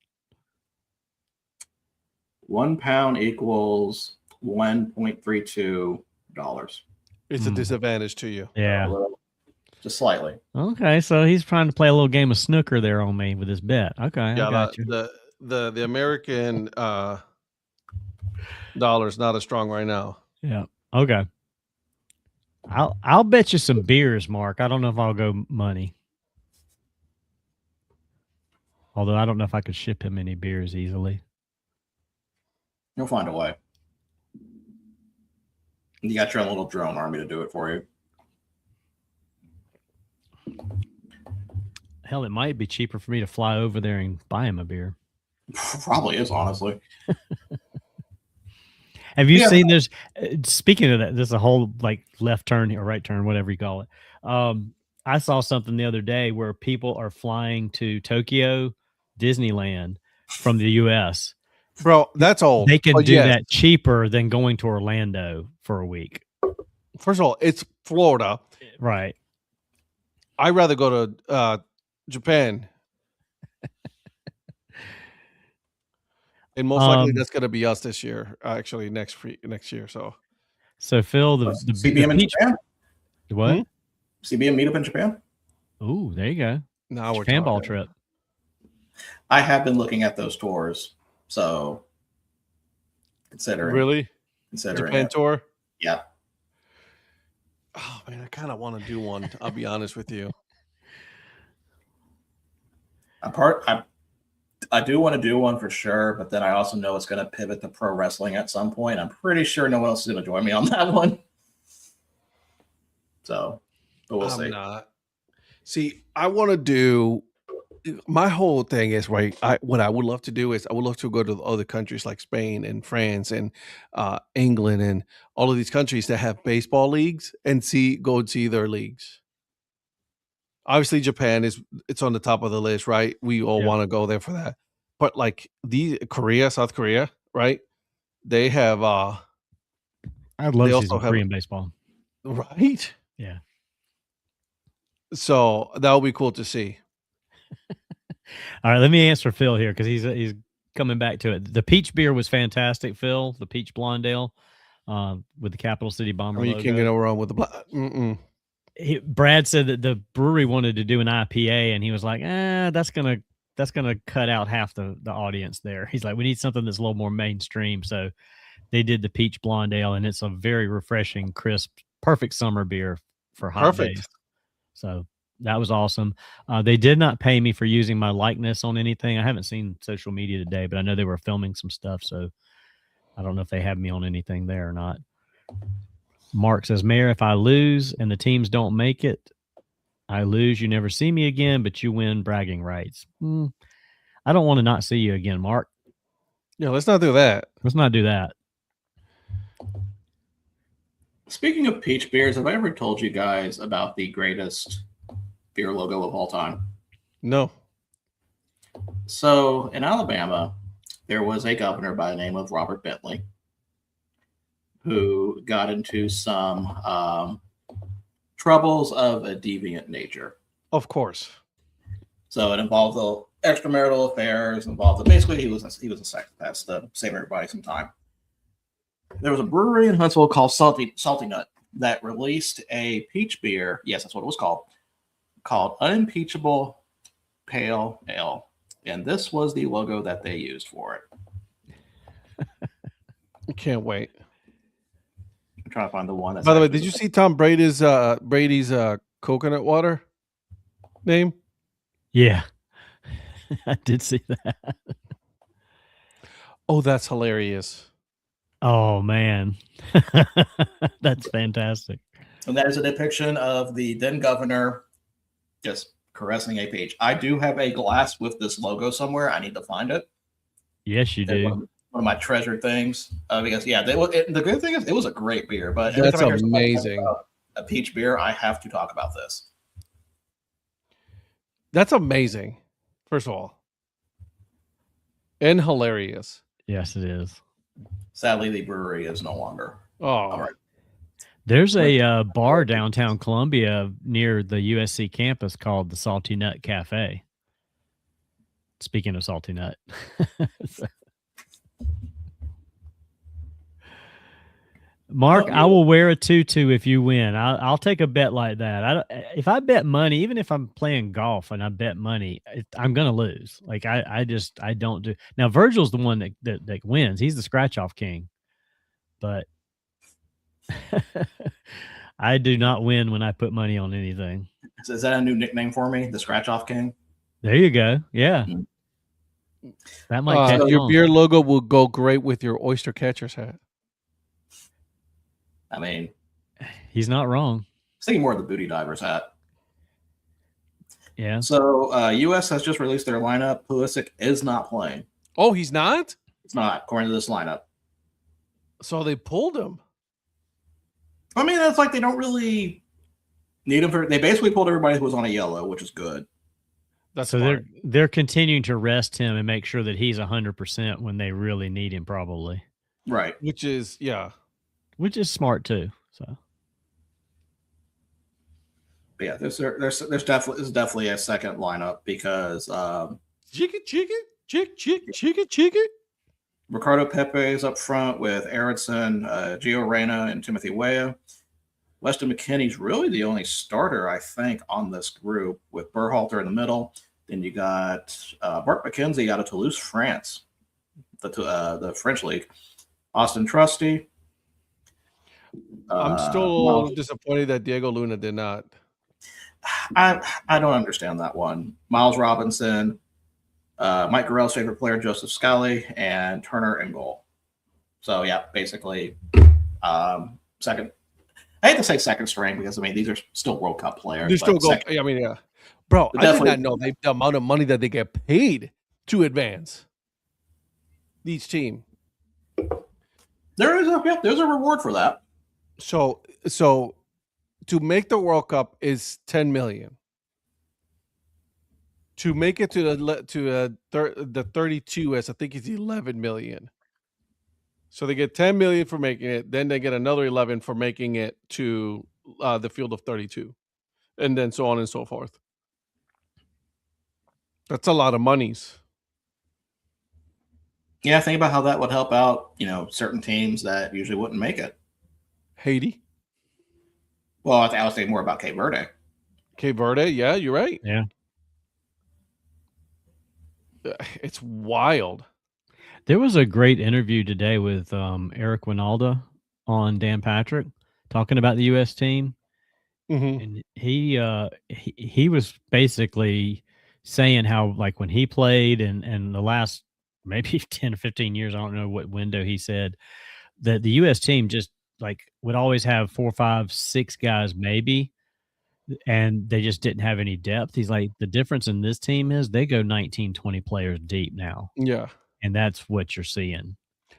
1 pound equals $1.32. It's a disadvantage to you. Yeah. Just slightly. Okay, so he's trying to play a little game of snooker there on me with his bet. Okay, yeah, I got you. The American dollar's not as strong right now. Yeah. Okay. I'll bet you some beers, Mark. I don't know if I'll go money. Although I don't know if I could ship him any beers easily. You'll find a way. You got your own little drone army to do it for you. Hell, it might be cheaper for me to fly over there and buy him a beer. Probably is, honestly. Have you seen this? Speaking of that, there's a whole like left turn or right turn, whatever you call it. I saw something the other day where people are flying to Tokyo Disneyland from the U.S. Bro, that's old. They can do that cheaper than going to Orlando for a week. First of all, it's Florida. Right. I'd rather go to Japan. And most likely that's going to be us this year, actually next year. So Phil, the CBM in Japan? What? CBM meetup in Japan? Ooh, there you go. Now we're Japan ball trip. I have been looking at those tours, so considering Japan tour. Yeah. Oh man, I kind of want to do one. I'll be honest with you. I do want to do one for sure, but then I also know it's going to pivot to pro wrestling at some point. I'm pretty sure no one else is going to join me on that one. So, but we'll see. See, I want to do. My whole thing is right. What I would love to do is I would love to go to other countries like Spain and France and England and all of these countries that have baseball leagues and go and see their leagues. Obviously, Japan it's on the top of the list, right? We all want to go there for that. But like South Korea, right? They have. I'd love to see some Korean baseball, right? Yeah. So that would be cool to see. All right, let me answer Phil here because he's coming back to it. The peach beer was fantastic, Phil. The peach blonde ale with the Capital City Bomber logo. You can't go wrong with the. Brad said that the brewery wanted to do an IPA, and he was like, that's gonna cut out half the audience there. He's like, we need something that's a little more mainstream. So they did the peach blonde ale, and it's a very refreshing, crisp, perfect summer beer for hot days. So that was awesome. They did not pay me for using my likeness on anything. I haven't seen social media today, but I know they were filming some stuff. So I don't know if they have me on anything there or not. Mark says, Mayor, if I lose and the teams don't make it, I lose. You never see me again, but you win bragging rights. I don't want to not see you again, Mark. Yeah, let's not do that. Let's not do that. Speaking of peach beers, have I ever told you guys about the greatest beer logo of all time? No. So in Alabama, there was a governor by the name of Robert Bentley who got into some troubles of a deviant nature. Of course. So it involved the extramarital affairs, basically he was a sex pest to save everybody some time. There was a brewery in Huntsville called Salty Nut that released a peach beer. Yes, that's what it was called Unimpeachable Pale Ale. And this was the logo that they used for it. I can't wait. I'm trying to find the one. By the way, did you see Tom Brady's coconut water name? Yeah, I did see that. Oh, that's hilarious. Oh, man. That's fantastic. And that is a depiction of the then governor just caressing a peach. I do have a glass with this logo somewhere. I need to find it. Yes, you do. One of my treasured things. Because, yeah, the good thing is it was a great beer. But that's amazing. A peach beer, I have to talk about this. That's amazing, first of all. And hilarious. Yes, it is. Sadly, the brewery is no longer. Oh, all right. There's a bar downtown Columbia near the USC campus called the Salty Nut Cafe. Speaking of Salty Nut. Mark, I will wear a tutu if you win. I'll take a bet like that. If I bet money, even if I'm playing golf and I bet money, I'm gonna lose. Like I don't do. Now Virgil's the one that wins. He's the scratch off king, but I do not win when I put money on anything. Is that a new nickname for me? The scratch off king. There you go. Yeah, that might catch your on. beer logo will go great with your oyster catcher's hat. I mean, he's not wrong. I was thinking more of the booty diver's hat. Yeah. So U.S. has just released their lineup. Pulisic is not playing. Oh, he's not? It's not, according to this lineup. So they pulled him. I mean, it's like they don't really need him. They basically pulled everybody who was on a yellow, which is good. That's so they're continuing to rest him and make sure that he's 100% when they really need him, probably. Right. Which is smart too. So, but yeah, there's definitely a second lineup because chicken. Ricardo Pepe is up front with Aronson, Gio Reyna, and Timothy Weah. Weston McKennie's really the only starter, I think, on this group with Berhalter in the middle. Then you got Bart McKenzie out of Toulouse, France, the French league. Austin Trusty. I'm still disappointed that Diego Luna did not. I don't understand that one. Miles Robinson, Mike Gorell's favorite player, Joseph Scally, and Turner in goal. So, yeah, basically second. I hate to say second string because, I mean, these are still World Cup players. They're still gold. I mean, yeah. Bro, I did not know the amount of money that they get paid to advance each team. There's a reward for that. So to make the World Cup is $10 million. To make it to the 32, as I think is 11 million. So they get 10 million for making it, then they get another 11 for making it to the field of 32, and then so on and so forth. That's a lot of monies. Yeah, think about how that would help out, certain teams that usually wouldn't make it. Haiti. Well, I was thinking more about Cape Verde. Cape Verde, yeah, you're right. Yeah. It's wild. There was a great interview today with Eric Winalda on Dan Patrick talking about the U.S. team. Mm-hmm. And he was basically saying how, like, when he played and the last maybe 10 or 15 years, I don't know what window he said, that the U.S. team just like would always have 4, 5, 6 guys maybe, and they just didn't have any depth. He's like, the difference in this team is they go 19, 20 players deep now. Yeah. And that's what you're seeing.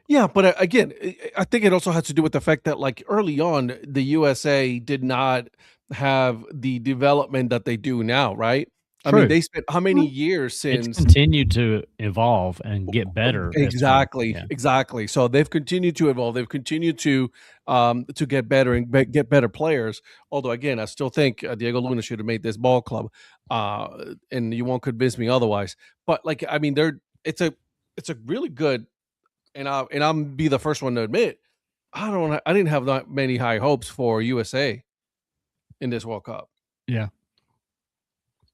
Yeah, but again, I think it also has to do with the fact that, like, early on, the USA did not have the development that they do now, right? I mean, they spent how many years since it's continued to evolve and get better. Exactly. So they've continued to evolve. They've continued to get better and get better players. Although, again, I still think Diego Luna should have made this ball club, and you won't convince me otherwise. But like, I mean, it's a really good, and I'm be the first one to admit, I didn't have that many high hopes for USA in this World Cup. Yeah.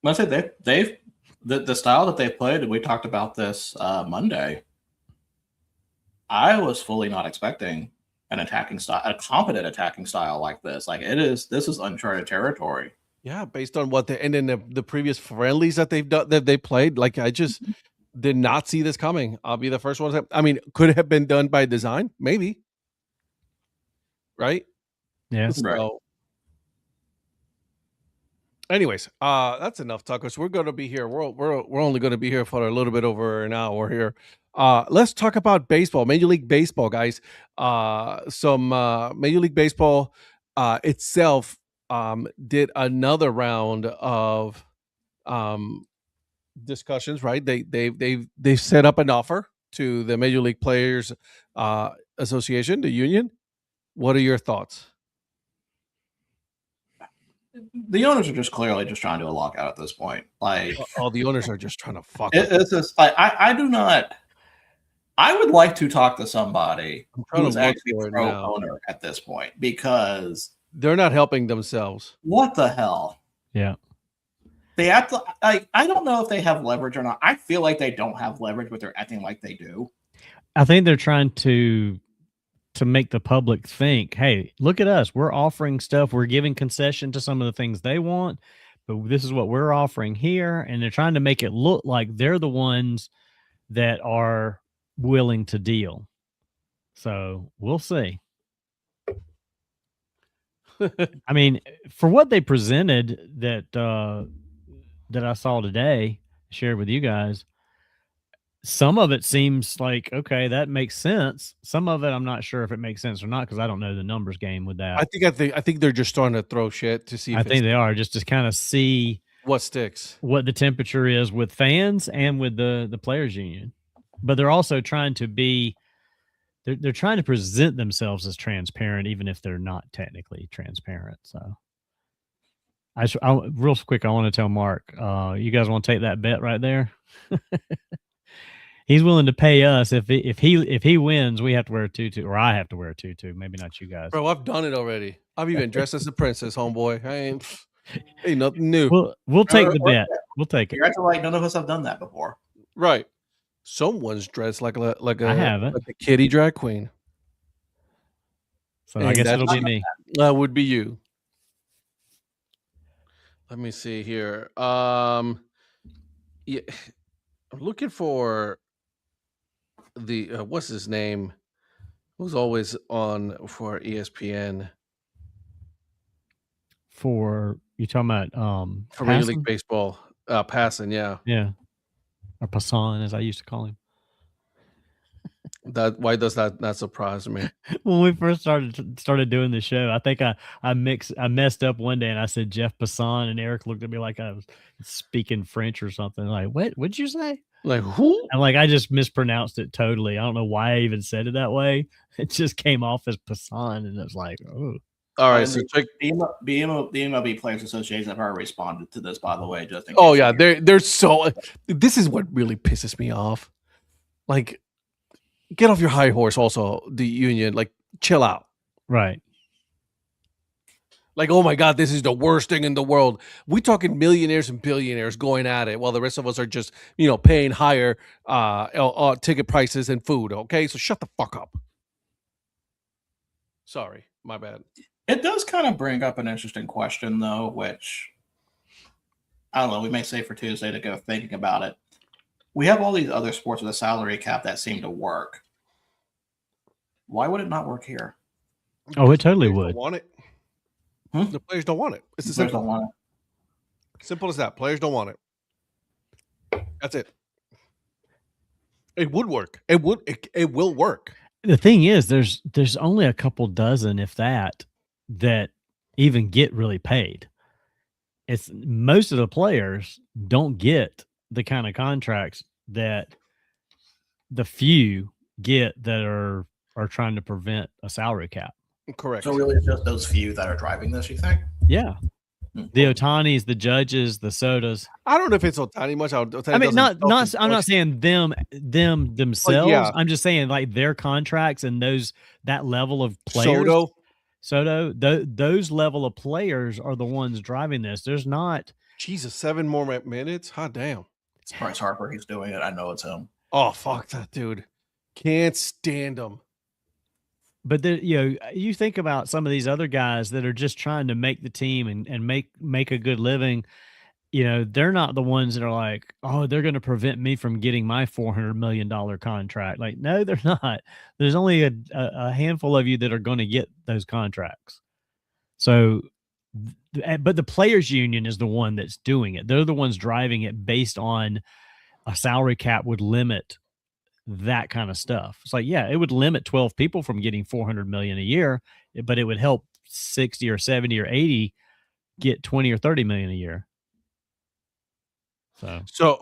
I said they've the style that they played, and we talked about this Monday. I was fully not expecting an attacking style, a competent attacking style like this. Like this is uncharted territory. Yeah, based on what and then the previous friendlies that they've done that they played, like I just did not see this coming. I'll be the first one to, I mean, could it have been done by design? Maybe. Right? Yeah. So, Right. anyways, that's enough, Tuckers. We're going to be here. We're only going to be here for a little bit over an hour here. Let's talk about baseball, Major League Baseball, guys. Some Major League Baseball itself did another round of discussions. Right? They've set up an offer to the Major League Players Association, the union. What are your thoughts? The owners are just clearly just trying to do a lockout at this point. Like, the owners are just trying to fuck. It's just like I do not. I would like to talk to somebody who's actually pro-owner at this point, because they're not helping themselves. What the hell? Yeah. They have to. I don't know if they have leverage or not. I feel like they don't have leverage, but they're acting like they do. I think they're trying to make the public think, hey, look at us. We're offering stuff. We're giving concession to some of the things they want, but this is what we're offering here. And they're trying to make it look like they're the ones that are willing to deal. So we'll see. I mean, for what they presented that I saw today, shared with you guys, some of it seems like, okay, that makes sense. Some of it, I'm not sure if it makes sense or not, because I don't know the numbers game with that. I think they're just starting to throw shit to see. I think they are just to kind of see what sticks, what the temperature is with fans and with the players union. But they're also trying to be, they're trying to present themselves as transparent, even if they're not technically transparent. So, real quick, I want to tell Mark, you guys want to take that bet right there? He's willing to pay us if he wins. We have to wear a tutu, or I have to wear a tutu. Maybe not you guys. Bro, I've done it already. I've even dressed as a princess, homeboy. Ain't nothing new. We'll take the bet. We'll take it. You're acting like none of us have done that before, right? Someone's dressed like I haven't. Like a kitty drag queen. So I guess it'll be me. That would be you. Let me see here. Yeah, I'm looking for the what's his name? Who's always on for ESPN? For you talking about for Major League Baseball, Passan, yeah, or Passan, as I used to call him. Why does that not surprise me? When we first started doing the show, I think I messed up one day and I said Jeff Passan, and Eric looked at me like I was speaking French or something. Like, what'd you say? Like who? And like I just mispronounced it totally. I don't know why I even said it that way. It just came off as Passan, and it was like, oh. All right, so check the MLB Players Association have already responded to this, by the way. Just in oh yeah, they're so. This is what really pisses me off. Like, get off your high horse. Also, the union, like, chill out. Right. Like, oh my God, this is the worst thing in the world. We talking millionaires and billionaires going at it, while the rest of us are just, paying higher ticket prices and food. Okay, so shut the fuck up. Sorry, my bad. It does kind of bring up an interesting question, though, which I don't know. We may save for Tuesday to go thinking about it. We have all these other sports with a salary cap that seem to work. Why would it not work here? Oh, it totally would. Want it? The players don't want it. It's the simple. Don't want it. Simple as that. Players don't want it. That's it. It would work. It will work. The thing is, there's only a couple dozen, if that even get really paid. it's most of the players don't get the kind of contracts that the few get that are trying to prevent a salary cap. Correct. So really, it's just those few that are driving this, you think? Yeah. The Otanis, the Judges, the Sodas. I don't know if it's Otani much. Ohtani I mean, doesn't I'm not saying them themselves. yeah. I'm just saying like their contracts and that level of players. Soto, those level of players are the ones driving this. There's not. Jesus, 7 more minutes. Hot damn. It's Bryce Harper. He's doing it. I know it's him. Oh, fuck that dude. Can't stand him. But you think about some of these other guys that are just trying to make the team and make a good living. They're not the ones that are like, oh, they're going to prevent me from getting my $400 million contract. Like, no, they're not. There's only a handful of you that are going to get those contracts. So, but the players union is the one that's doing it. They're the ones driving it based on a salary cap would limit that kind of stuff. It's like, yeah, it would limit 12 people from getting $400 million a year, but it would help 60 or 70 or 80 get 20 or 30 million a year. So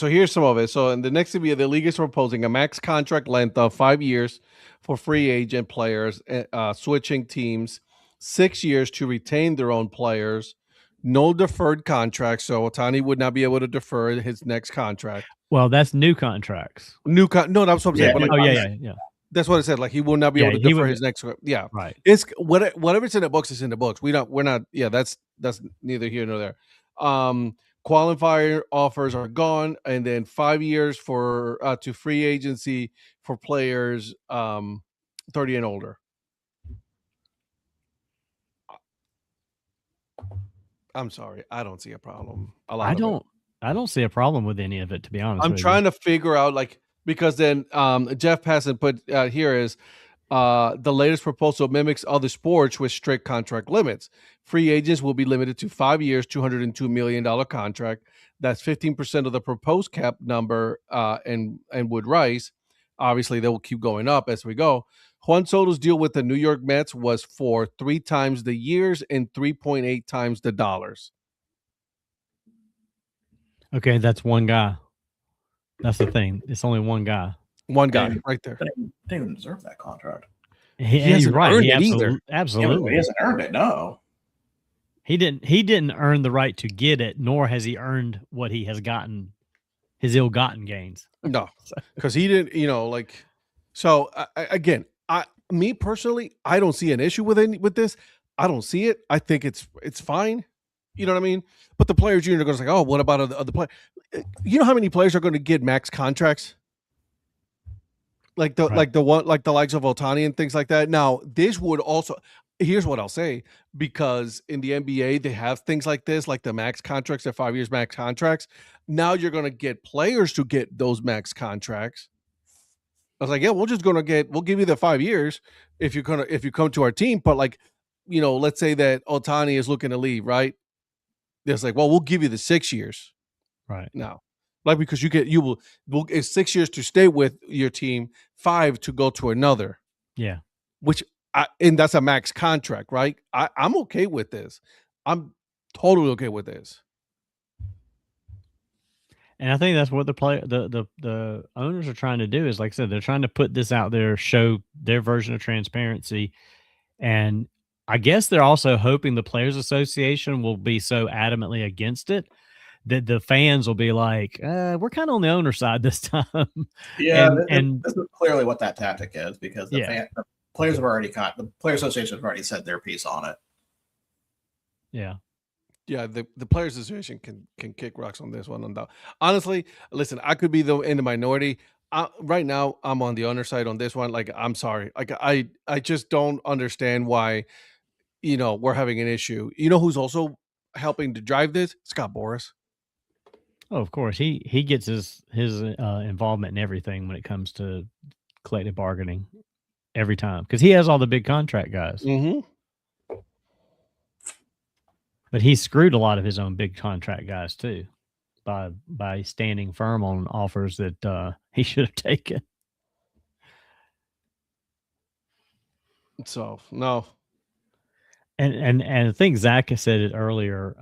here's some of it. So in the next year, the league is proposing a max contract length of 5 years for free agent players, switching teams, 6 years to retain their own players, no deferred contracts. So Ohtani would not be able to defer his next contract. Well, that's new contracts. No, that's what I'm saying. But yeah. That's what it said. Like he will not be able to defer his next. Yeah, right. It's whatever's in the books is in the books. We're not. Yeah, that's neither here nor there. Qualifier offers are gone, and then 5 years for to free agency for players 30 and older. I'm sorry, I don't see a problem. I don't see a problem with any of it, to be honest. I'm trying to figure out because then Jeff Passan put here is the latest proposal mimics other sports with strict contract limits. Free agents will be limited to 5 years, $202 million contract. That's 15% of the proposed cap number and would rise. Obviously, they will keep going up as we go. Juan Soto's deal with the New York Mets was for 3 times the years and 3.8 times the dollars. Okay, that's one guy. That's the thing. It's only one guy. One guy right there. They didn't deserve that contract. He hasn't earned it either. Absolutely. He hasn't earned it, no. He didn't earn the right to get it, nor has he earned what he has gotten, his ill-gotten gains. No, because he didn't, so again, me personally, I don't see an issue with this. I don't see it. I think it's fine. You know what I mean? But the players union are going to say, oh, what about other players? You know how many players are going to get max contracts? Like the likes of Ohtani and things like that. Now, this would also, here's what I'll say, because in the NBA, they have things like this, like the max contracts, the 5 years max contracts. Now you're going to get players to get those max contracts. I was like, yeah, we'll give you the 5 years if you come to our team. But let's say that Ohtani is looking to leave, right? It's like, well, we'll give you the 6 years. Right. Now. Because it's 6 years to stay with your team, 5 to go to another. Yeah. And that's a max contract, right? I'm okay with this. I'm totally okay with this. And I think that's what the owners are trying to do is, like I said, they're trying to put this out there, show their version of transparency. And I guess they're also hoping the Players Association will be so adamantly against it that the fans will be like, we're kind of on the owner side this time. Yeah, and this is clearly what that tactic is, because the players have already the Players Association have already said their piece on it. Yeah. Yeah, the Players Association can kick rocks on this one. Honestly, listen, I could be in the minority. Right now, I'm on the owner side on this one. I'm sorry. I just don't understand why, we're having an issue. You know who's also helping to drive this? Scott Boras. Oh, of course. He gets his involvement in everything when it comes to collective bargaining every time, because he has all the big contract guys. Mm-hmm. But he screwed a lot of his own big contract guys too, by standing firm on offers that he should have taken. So no. And I think Zach has said it earlier.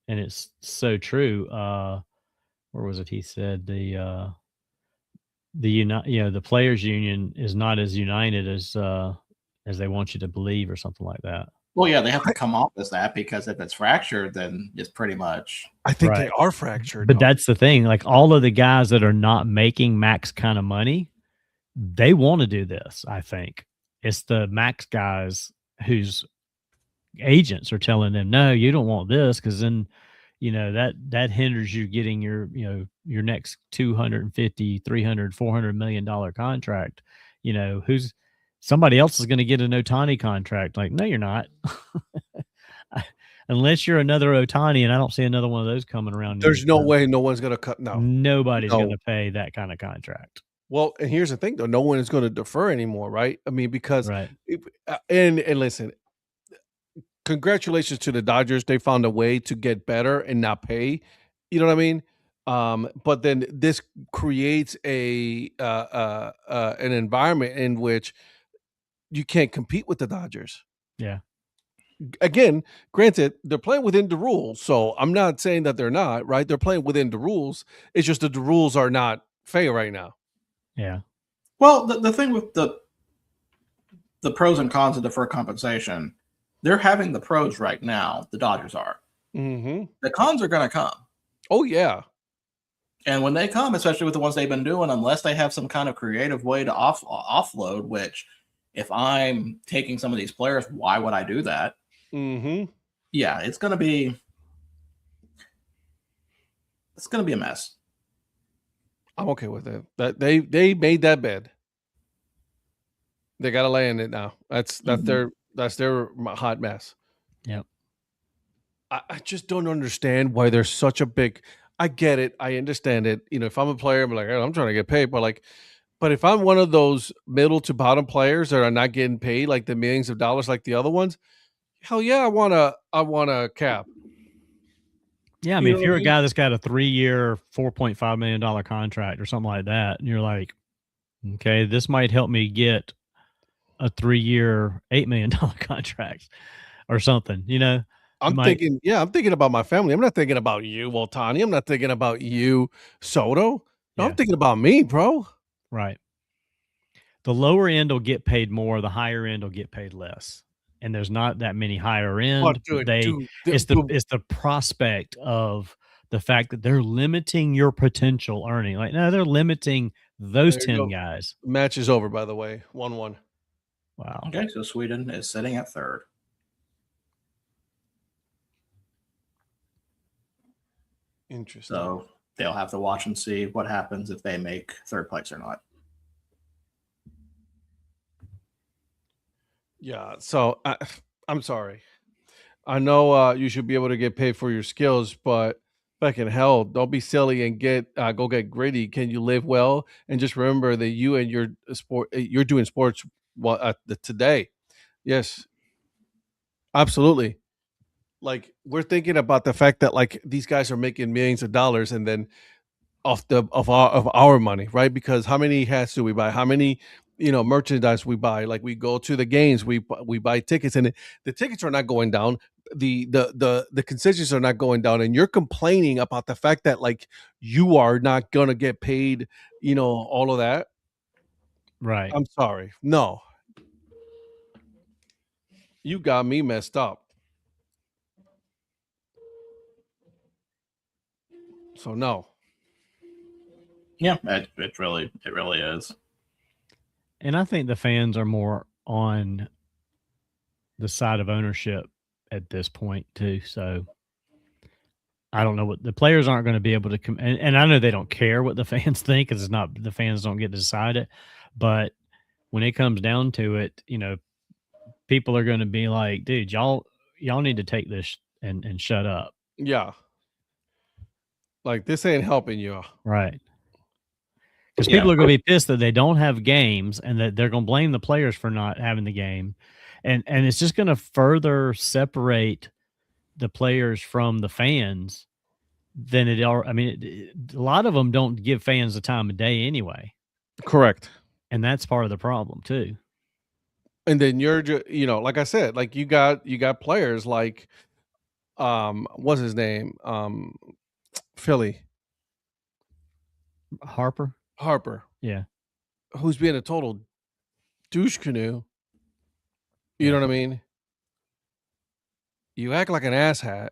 and it's so true. Where was it? He said the the players union is not as united as they want you to believe, or something like that. Well, yeah, they have to come off as that, because if it's fractured, then it's pretty much. I think they are fractured. But that's the thing. Like, all of the guys that are not making max kind of money, they want to do this. I think it's the max guys whose agents are telling them, no, you don't want this, because then that hinders you getting your your next 250, 300, 400 million dollar contract. Who's somebody else is going to get an Ohtani contract? Like, no, you're not. Unless you're another Ohtani, and I don't see another one of those coming around. There's no way no one's going to cut. No, nobody's going to pay that kind of contract. Well, and here's the thing, though: no one is going to defer anymore, right? I mean, because and listen, congratulations to the Dodgers. They found a way to get better and not pay. You know what I mean? But then this creates an environment in which you can't compete with the Dodgers. Yeah. Again, granted, they're playing within the rules, so I'm not saying that they're not, right? They're playing within the rules. It's just that the rules are not fair right now. Yeah. Well, the thing with the pros and cons of deferred compensation, they're having the pros right now. The Dodgers are. Mm-hmm. The cons are going to come. Oh, yeah. And when they come, especially with the ones they've been doing, unless they have some kind of creative way to offload, which if I'm taking some of these players, why would I do that? Mm-hmm. Yeah, it's going to be a mess. I'm okay with it. That they made that bed. They got to lay in it now. That's their hot mess. Yep. I just don't understand why there's such a big. I get it. I understand it. If I'm a player, I'm like, hey, I'm trying to get paid, but if I'm one of those middle to bottom players that are not getting paid like the millions of dollars like the other ones, hell yeah, I want a cap. Yeah, I mean, if you're a guy that's got a 3-year, $4.5 million contract or something like that, and you're like, okay, this might help me get a 3-year, $8 million contract or something, I'm thinking about my family. I'm not thinking about you, Ohtani. I'm not thinking about you, Soto. No, I'm thinking about me, bro. Right. The lower end will get paid more. The higher end will get paid less. And there's not that many higher end. It's the prospect of the fact that they're limiting your potential earning. Like, no, they're limiting those 10 guys. Match is over, by the way. 1-1. Wow. Okay, so Sweden is sitting at third. Interesting. So they'll have to watch and see what happens if they make third place or not. Yeah, so I'm sorry. I know you should be able to get paid for your skills, but fucking hell, don't be silly and go get gritty. Can you live well? And just remember that you and your sport, you're doing sports today. Yes, absolutely. Like, we're thinking about the fact that like these guys are making millions of dollars, and then of our money, right? Because how many hats do we buy? How many merchandise we buy? Like, we go to the games, we buy tickets, and the tickets are not going down. The concessions are not going down, and you're complaining about the fact that like you are not gonna get paid. All of that. Right. I'm sorry. No, you got me messed up. So no. Yeah, it really is. And I think the fans are more on the side of ownership at this point too. So I don't know what the players aren't going to be able to come. And I know they don't care what the fans think, because it's not, the fans don't get to decide it. But when it comes down to it, people are going to be like, dude, y'all need to take this and shut up. Yeah. Like, this ain't helping you. Right. Because people are going to be pissed that they don't have games, and that they're going to blame the players for not having the game. And it's just going to further separate the players from the fans than it are. I mean, a lot of them don't give fans the time of day anyway. Correct. And that's part of the problem too. And then you're like I said, like you got players like what's his name? Philly Harper. Yeah. Who's being a total douche canoe. You know what I mean? You act like an asshat.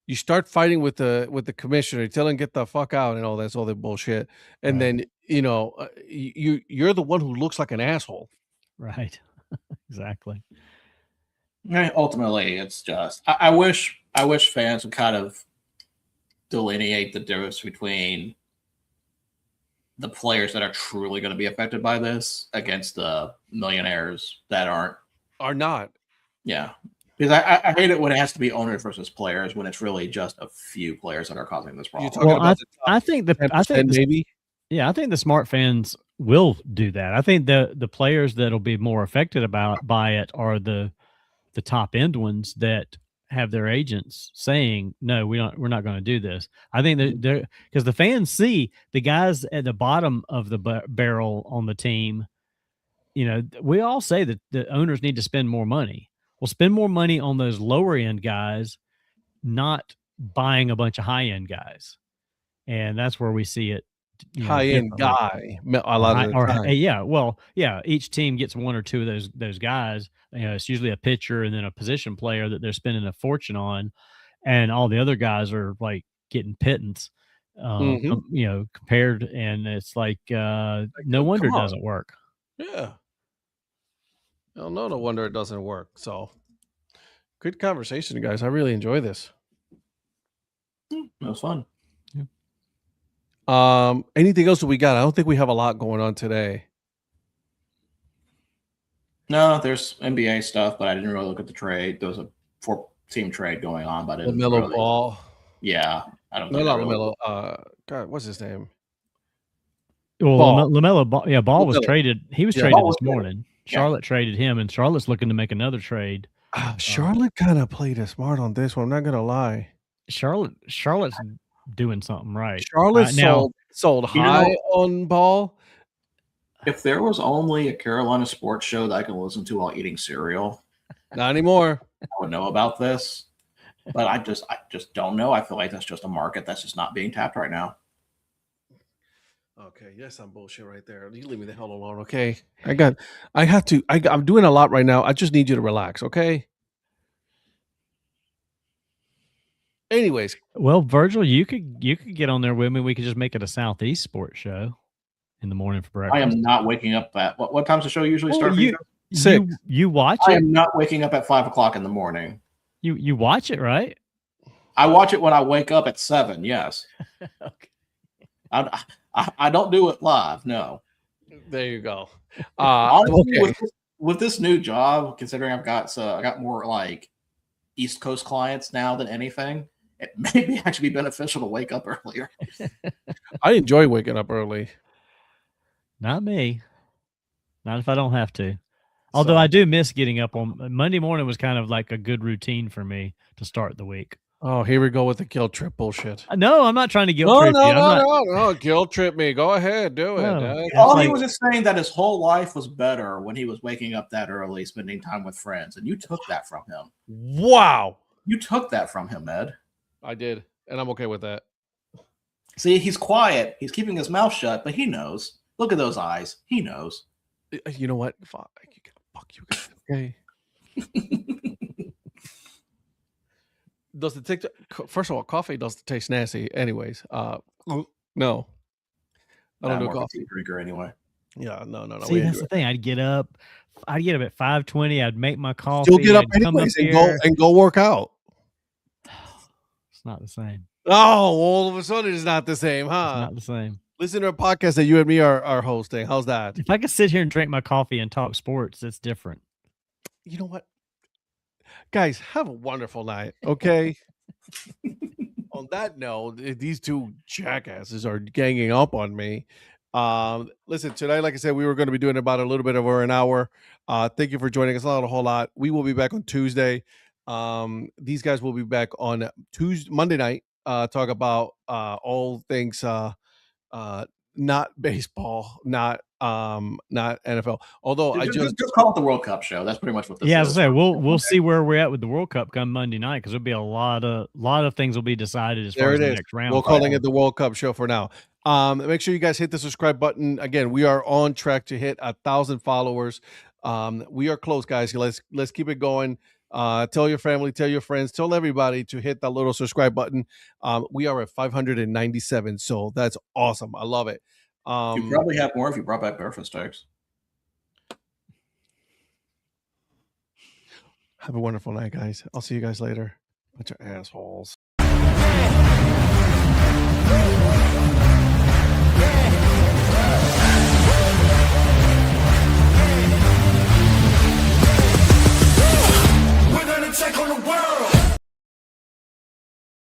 You start fighting with the commissioner, you tell him get the fuck out and all that bullshit. And Right. then, you're the one who looks like an asshole. Right. Exactly. Ultimately, it's just I wish fans would kind of delineate the difference between the players that are truly going to be affected by this against the millionaires that are not. Yeah. Because I hate it when it has to be owners versus players when it's really just a few players that are causing this problem. You're talking about I think maybe. Yeah, I think the smart fans will do that. I think the players that'll be more affected by it are the top end ones that have their agents saying, no, we're not going to do this. I think that they're, because the fans see the guys at the bottom of the barrel on the team. We all say that the owners need to spend more money. Well, spend more money on those lower end guys, not buying a bunch of high end guys. And that's where we see it. High end guy. A lot of the time. Each team gets one or two of those guys. It's usually a pitcher and then a position player that they're spending a fortune on, and all the other guys are like getting pittance, compared. And it's like no wonder it doesn't work. Yeah. Well, no wonder it doesn't work. So, good conversation, guys. I really enjoy this. It was fun. Anything else that we got? I don't think we have a lot going on today. No, there's NBA stuff, but I didn't really look at the trade. There was a 4-team trade going on, but LaMelo Ball. Yeah, I don't. No, not LaMelo. God, what's his name? Well, LaMelo Ball. Yeah, Ball was traded. He was traded this morning. Charlotte traded him, and Charlotte's looking to make another trade. Charlotte kind of played it smart on this one. I'm not gonna lie. Charlotte's doing something right. Charlotte sold high on Ball. If there was only a Carolina sports show that I can listen to while eating cereal, not anymore. I would know about this, but I just don't know. I feel like that's just a market that's just not being tapped right now. Okay, yes, I'm bullshit right there. You leave me the hell alone, okay? I'm doing a lot right now. I just need you to relax, okay? Anyways, well, Virgil, you could get on there with me. We could just make it a Southeast sports show in the morning for breakfast. I am not waking up at what time's the show usually start? You watch it? I am not waking up at 5:00 in the morning. You watch it, right? I watch it when I wake up at 7. Yes. Okay. I don't do it live. No. There you go. Honestly, okay. With this new job, considering I got more like East Coast clients now than anything, it may actually be beneficial to wake up earlier. I enjoy waking up early. Not me. Not if I don't have to. Although I do miss getting up on Monday morning. Was kind of like a good routine for me to start the week. Oh, here we go with the guilt trip bullshit. No, I'm not trying to guilt trip you. No, guilt trip me. Go ahead, do it. He was just saying that his whole life was better when he was waking up that early, spending time with friends, and you took that from him. Wow. You took that from him, Ed. I did, and I'm okay with that. See, he's quiet. He's keeping his mouth shut, but he knows. Look at those eyes. He knows. You know what? Fuck you guys. Okay. Does the TikTok? First of all, coffee doesn't taste nasty. Anyways, no, I don't do coffee. A drinker anyway. Yeah, no. See, that's the thing. I'd get up at 5:20. I'd make my coffee. Still get up anyways and go work out. It's not the same. Oh, all of a sudden it's not the same, huh? It's not the same. Listen to a podcast that you and me are hosting. How's that? If I could sit here and drink my coffee and talk sports, it's different. You know what? Guys, have a wonderful night, okay? On that note, these two jackasses are ganging up on me. Listen, tonight, like I said, we were going to be doing about a little bit over an hour. Thank you for joining us. Not a whole lot. We will be back on Tuesday. These guys will be back on Monday night. Talk about all things not baseball, not NFL. Although just call it the World Cup show. That's pretty much what this as is. I say, we'll see where we're at with the World Cup come Monday night, because there'll be a lot of things will be decided as far as the next round. We're calling it the World Cup show for now. Make sure you guys hit the subscribe button. Again, we are on track to hit 1,000 followers. We are close, guys. Let's keep it going. Tell your family, tell your friends, tell everybody to hit that little subscribe button. We are at 597, so that's awesome. I love it. You probably have more if you brought back breakfast sticks. Have a wonderful night, guys. I'll see you guys later. Bunch of assholes.